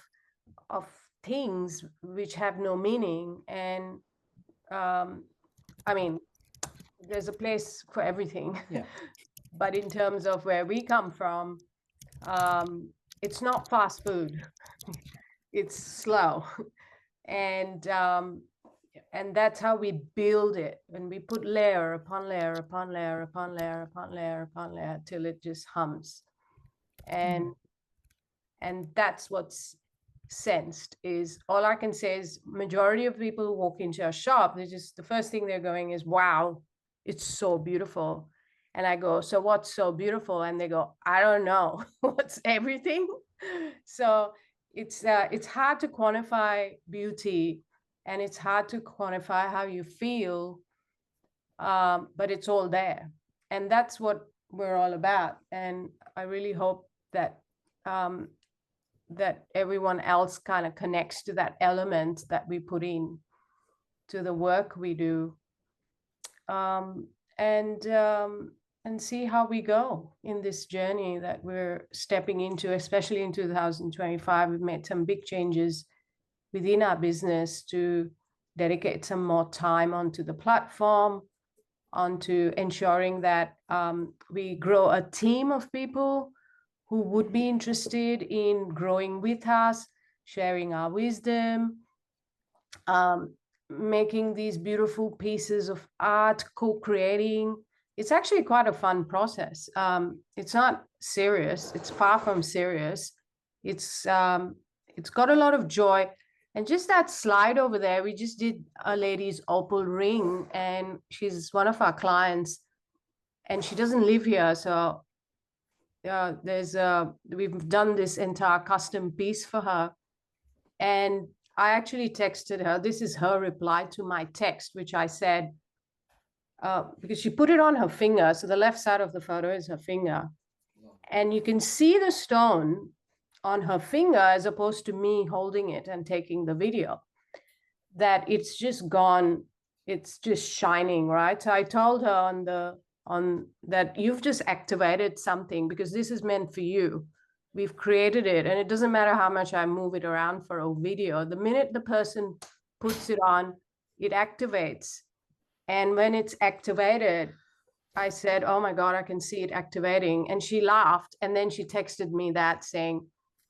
things which have no meaning. And I mean, there's a place for everything. Yeah. But in terms of where we come from, it's not fast food. It's slow. And that's how we build it. And we put layer upon layer upon layer upon layer upon layer upon layer till it just hums. And that's what's sensed. Is all I can say is majority of people who walk into our shop, the first thing they're going is, wow, it's so beautiful. And I go, so what's so beautiful? And they go, I don't know. What's everything? So it's hard to quantify beauty, and it's hard to quantify how you feel, but it's all there. And that's what we're all about. And I really hope that that everyone else kind of connects to that element that we put in to the work we do, and see how we go in this journey that we're stepping into, especially in 2025. We've made some big changes within our business to dedicate some more time onto the platform, onto ensuring that we grow a team of people who would be interested in growing with us, sharing our wisdom, making these beautiful pieces of art, co-creating. It's actually quite a fun process. It's not serious. It's far from serious. It's got a lot of joy. And just that slide over there, we just did a lady's opal ring, and she's one of our clients, and she doesn't live here. So we've done this entire custom piece for her. And I actually texted her. This is her reply to my text, which I said, because she put it on her finger. So the left side of the photo is her finger. And you can see the stone on her finger as opposed to me holding it and taking the video, that it's just gone. It's just shining, right? So I told her on that you've just activated something, because this is meant for you. We've created it, and it doesn't matter how much I move it around for a video. The minute the person puts it on, it activates. And when it's activated, I said, oh my God, I can see it activating. And she laughed. And then she texted me that saying,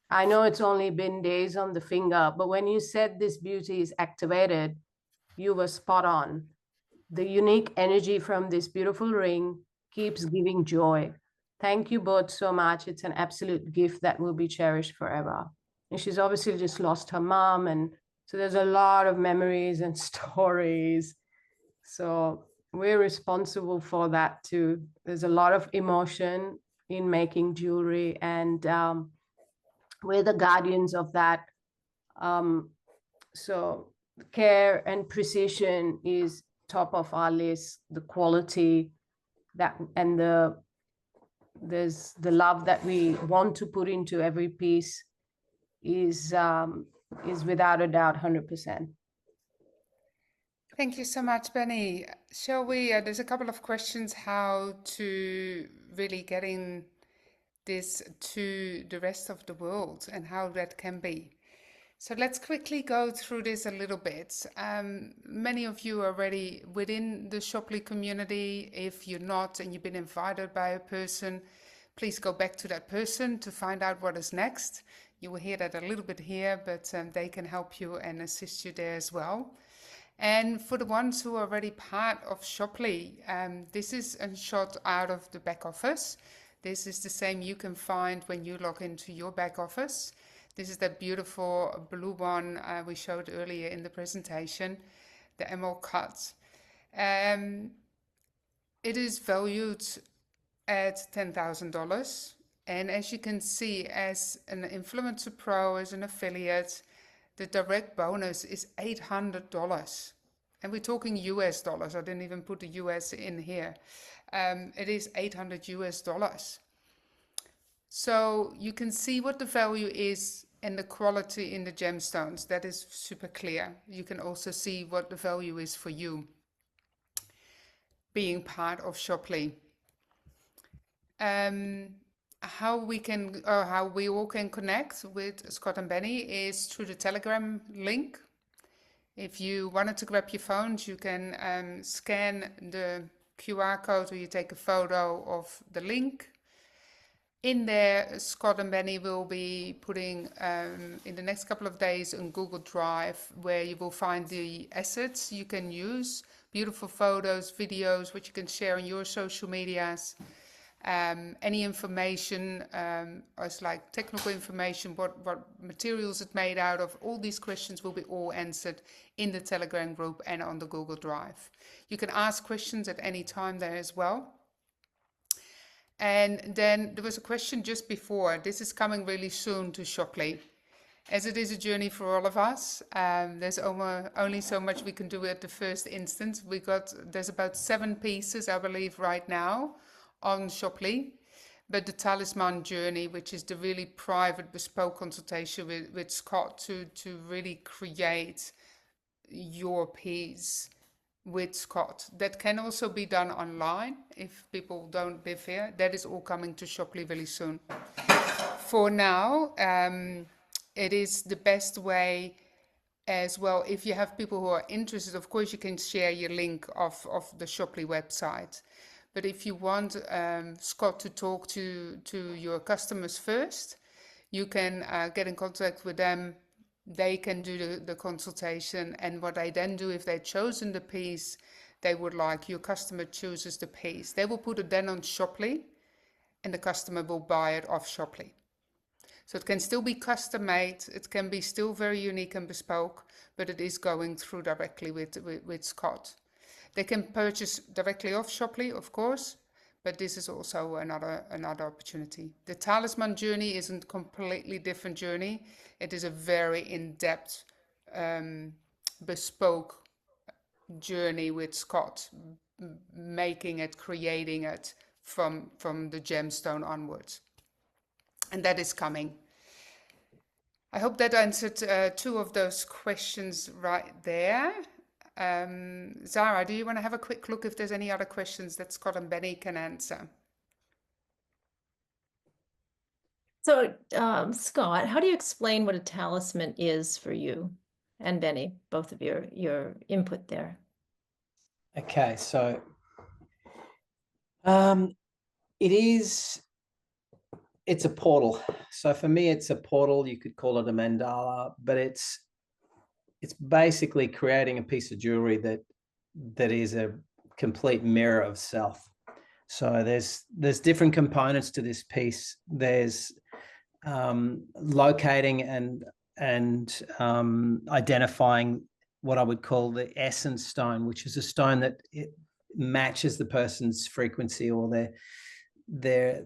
I know it's only been days on the finger, but when you said this beauty is activated, you were spot on. The unique energy from this beautiful ring keeps giving joy. Thank you both so much. It's an absolute gift that will be cherished forever. And she's obviously just lost her mom. And so there's a lot of memories and stories. So we're responsible for that too. There's a lot of emotion in making jewelry, and we're the guardians of that. So care and precision is top of our list. The quality that, and there's the love that we want to put into every piece is without a doubt 100%. Thank you so much, Benny. Shall we, there's a couple of questions how to really getting this to the rest of the world and how that can be. So let's quickly go through this a little bit. Many of you are already within the Shoply community. If you're not and you've been invited by a person, please go back to that person to find out what is next. You will hear that a little bit here, but they can help you and assist you there as well. And for the ones who are already part of Shoply, this is a shot out of the back office. This is the same you can find when you log into your back office. This is that beautiful blue one we showed earlier in the presentation, the emerald cut. It is valued at $10,000. And as you can see, as an Influencer Pro, as an affiliate, the direct bonus is $800. And we're talking US dollars. I didn't even put the US in here. It is $800 US. So you can see what the value is and the quality in the gemstones. That is super clear. You can also see what the value is for you being part of Shoply. How we all can connect with Scott and Benny is through the Telegram link. If you wanted to grab your phones, you can scan the QR code, or you take a photo of the link. In there, Scott and Benny will be putting in the next couple of days on Google Drive, where you will find the assets you can use, beautiful photos, videos, which you can share on your social medias. Any information, as like technical information, what materials it's made out of, all these questions will be all answered in the Telegram group and on the Google Drive. You can ask questions at any time there as well. And then there was a question just before. This is coming really soon to Shoply. As it is a journey for all of us, there's only so much we can do at the first instance. There's about 7 pieces, I believe, right now on Shoply. But the Talisman journey, which is the really private bespoke consultation with Scott to really create your piece with Scott. That can also be done online if people don't live here. That is all coming to Shoply really soon. For now, it is the best way as well. If you have people who are interested, of course you can share your link of the Shoply website. But if you want Scott to talk to your customers first, you can get in contact with them. They can do the consultation, and what they then do, if they've chosen the piece they would like, your customer chooses the piece. They will put it then on Shoply, and the customer will buy it off Shoply. So it can still be custom made, it can be still very unique and bespoke, but it is going through directly with Scott. They can purchase directly off Shoply, of course, but this is also another opportunity. The Talisman journey isn't a completely different journey. It is a very in-depth, bespoke journey with Scott, making it, creating it from the gemstone onwards. And that is coming. I hope that answered 2 of those questions right there. Zara, do you want to have a quick look if there's any other questions that Scott and Benny can answer? So, Scott, how do you explain what a talisman is for you and Benny, both of your input there? Okay, so it's a portal. So for me, it's a portal. You could call it a mandala, but it's basically creating a piece of jewelry that is a complete mirror of self. So there's different components to this piece. There's locating and identifying what I would call the essence stone, which is a stone that it matches the person's frequency or their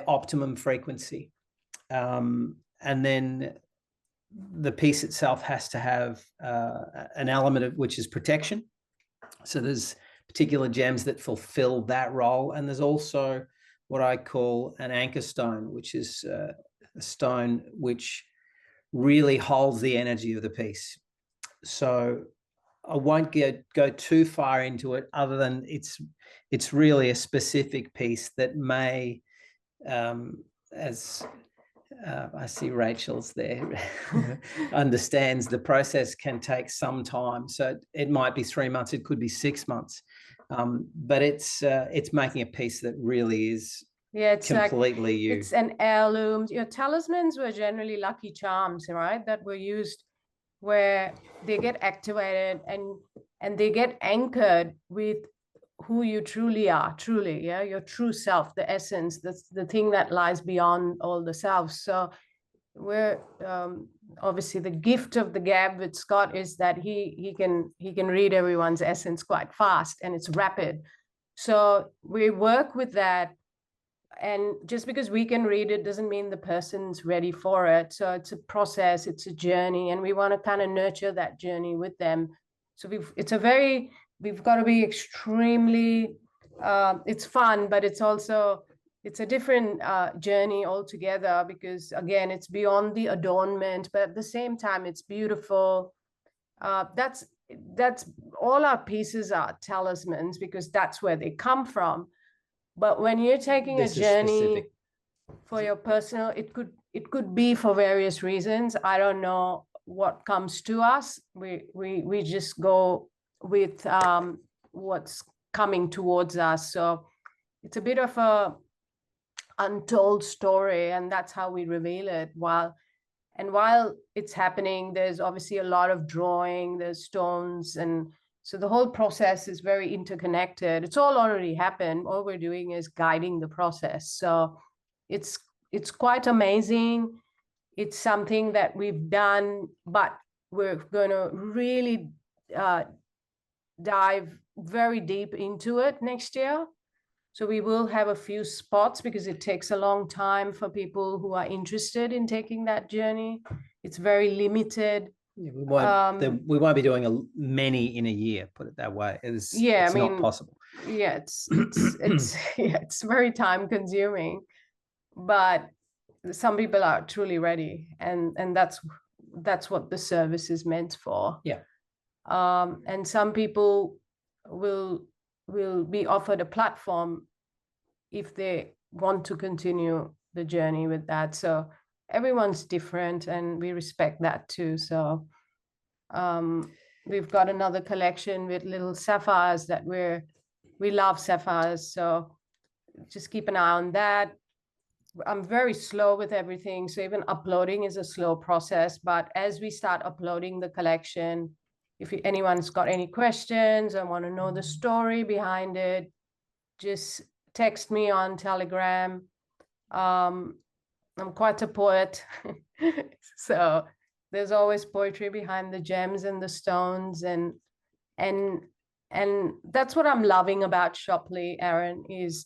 optimum frequency. And then the piece itself has to have an element of which is protection. So there's particular gems that fulfill that role. And there's also what I call an anchor stone, which is a stone which really holds the energy of the piece. So I won't go too far into it, other than it's really a specific piece that may, as I see Rachel's there, understands the process can take some time. So it might be 3 months, it could be 6 months. But it's making a piece that really is it's completely like, you. it's an heirloom. Your talismans were generally lucky charms, right? That were used where they get activated and they get anchored with who you truly are, yeah, your true self, the essence, that's the thing that lies beyond all the selves. So we're obviously the gift of the gab with Scott is that he can read everyone's essence quite fast and it's rapid. So we work with that, and just because we can read it doesn't mean the person's ready for it. So it's a process, it's a journey, and we want to kind of nurture that journey with them. So we've got to be extremely, it's fun, but it's also, it's a different journey altogether, because again, it's beyond the adornment, but at the same time, it's beautiful. That's all our pieces are talismans, because that's where they come from. But when you're taking a journey for your personal, it could be for various reasons. I don't know what comes to us. We just go with what's coming towards us. So it's a bit of a untold story, and that's how we reveal it. While it's happening, there's obviously a lot of drawing, there's stones, and so the whole process is very interconnected. It's all already happened. All we're doing is guiding the process. So it's quite amazing. It's something that we've done, but we're going to really dive very deep into it next year. So we will have a few spots, because it takes a long time for people who are interested in taking that journey. It's very limited. Yeah, we won't be doing many in a year, put it that way. It's not possible. Yeah, it's very time consuming, but some people are truly ready, and that's what the service is meant for. Yeah. And some people will be offered a platform if they want to continue the journey with that. So everyone's different, and we respect that too. So we've got another collection with little sapphires that we love sapphires. So just keep an eye on that. I'm very slow with everything, so even uploading is a slow process. But as we start uploading the collection, if anyone's got any questions or want to know the story behind it, just text me on Telegram. I'm quite a poet, so there's always poetry behind the gems and the stones, and that's what I'm loving about Shopley, Aaron, is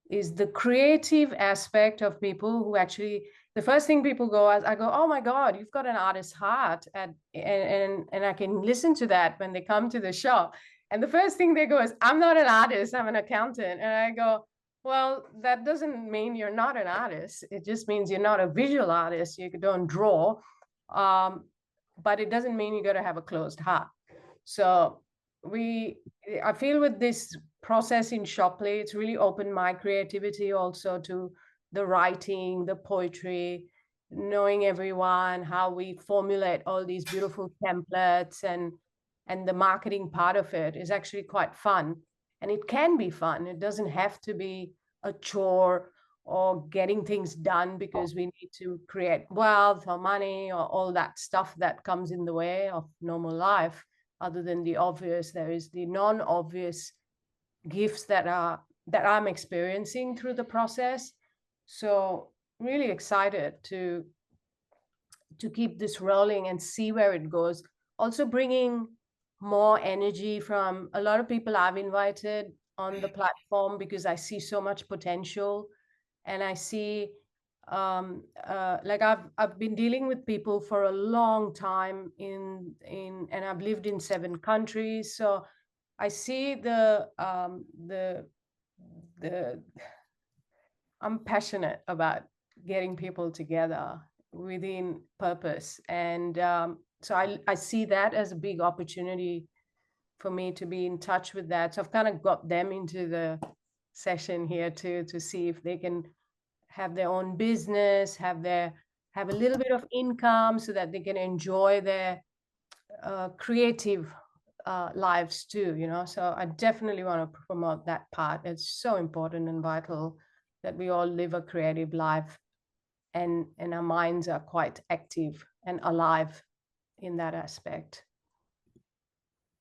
the creative aspect of people who actually, the first thing people go as I go, oh my God, you've got an artist's heart, and I can listen to that when they come to the shop. And the first thing they go is, I'm not an artist, I'm an accountant. And I go, well, that doesn't mean you're not an artist. It just means you're not a visual artist. You don't draw, but it doesn't mean you got to have a closed heart. So I feel with this process in Shopley, it's really opened my creativity also to the writing, the poetry, knowing everyone, how we formulate all these beautiful templates, and the marketing part of it is actually quite fun. And it can be fun. It doesn't have to be a chore or getting things done because we need to create wealth or money or all that stuff that comes in the way of normal life. Other than the obvious, there is the non-obvious gifts that I'm experiencing through the process. So really excited to keep this rolling and see where it goes. Also bringing more energy from a lot of people I've invited on the platform, because I see so much potential, and I see like I've been dealing with people for a long time and I've lived in 7 countries, so I see I'm passionate about getting people together within purpose, and so I see that as a big opportunity for me to be in touch with that. So I've kind of got them into the session here too, to see if they can have their own business, have a little bit of income so that they can enjoy their creative lives too, you know. So I definitely want to promote that part. It's so important and vital that we all live a creative life, and our minds are quite active and alive in that aspect.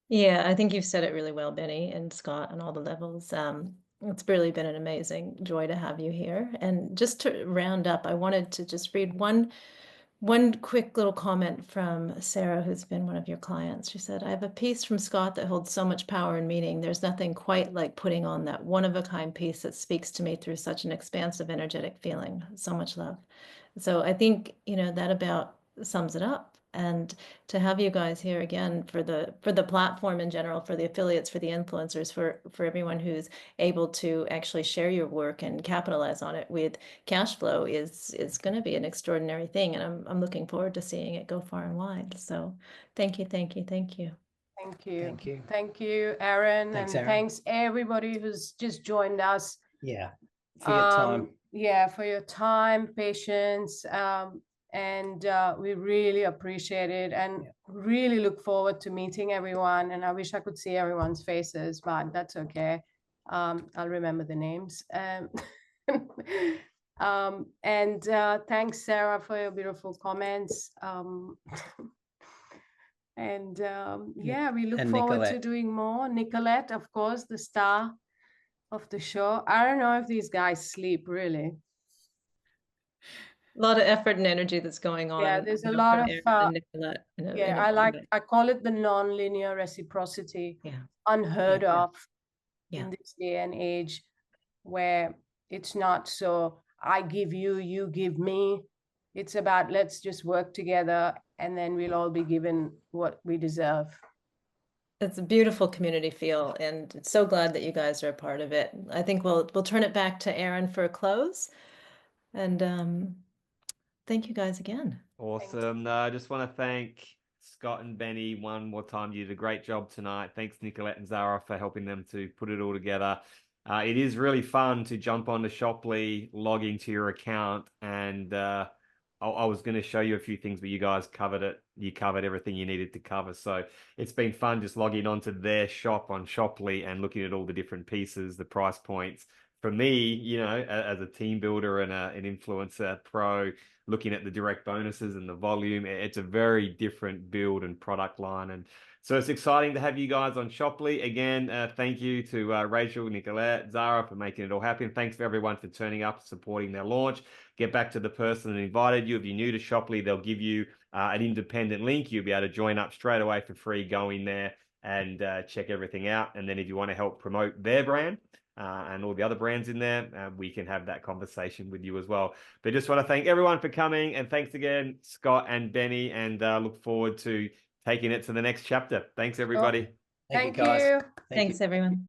Yeah, I think you've said it really well, Benny and Scott, on all the levels. It's really been an amazing joy to have you here. And just to round up, I wanted to just read one quick little comment from Sarah, who's been one of your clients. She said, I have a piece from Scott that holds so much power and meaning. There's nothing quite like putting on that one-of-a-kind piece that speaks to me through such an expansive, energetic feeling. So much love. So I think, you know, that about sums it up. And to have you guys here again for the platform in general, for the affiliates, for the influencers, for everyone who's able to actually share your work and capitalize on it with cash flow is going to be an extraordinary thing. And I'm looking forward to seeing it go far and wide. So thank you, thank you, thank you. Thank you. Thank you. Thank you, Aaron. Thanks, and Aaron. thanks everybody who's just joined us. Yeah. For your time. Yeah, for your time, patience, and we really appreciate it, and really look forward to meeting everyone. And I wish I could see everyone's faces, but that's okay. I'll remember the names. And thanks, Sarah, for your beautiful comments. And yeah, we look And forward to Nicolette. doing more. Nicolette, of course, the star of the show. I don't know if these guys sleep, really. A lot of effort and energy that's going on. Yeah, there's a you know, lot from of Aaron and Nicolette in a- yeah, in a I way. I call it the non-linear reciprocity, Yeah. unheard Yeah. of Yeah. in this day and age, where it's not so I give you, you give me. It's about let's just work together, and then we'll all be given what we deserve. It's a beautiful community feel, and it's so glad that you guys are a part of it. I think we'll turn it back to Aaron for a close. And thank you guys again. Awesome. No, I just want to thank Scott and Benny one more time. You did a great job tonight. Thanks, Nicolette and Zara, for helping them to put it all together. It is really fun to jump onto Shoply, log into your account, and I was going to show you a few things, but you guys covered it. You covered everything you needed to cover. So it's been fun just logging onto their shop on Shoply and looking at all the different pieces, the price points. For me, you know, as a team builder and an influencer pro, looking at the direct bonuses and the volume, it's a very different build and product line. And so it's exciting to have you guys on Shoply. Again, thank you to Rachel, Nicolette, Zara for making it all happen. Thanks for everyone for turning up, supporting their launch. Get back to the person that invited you. If you're new to Shoply, they'll give you an independent link. You'll be able to join up straight away for free. Go in there and check everything out. And then if you want to help promote their brand, and all the other brands in there, we can have that conversation with you as well. But just want to thank everyone for coming, and thanks again, Scott and Benny, and look forward to taking it to the next chapter. Thanks, everybody. Thank guys. you. Thank you. Thanks, everyone.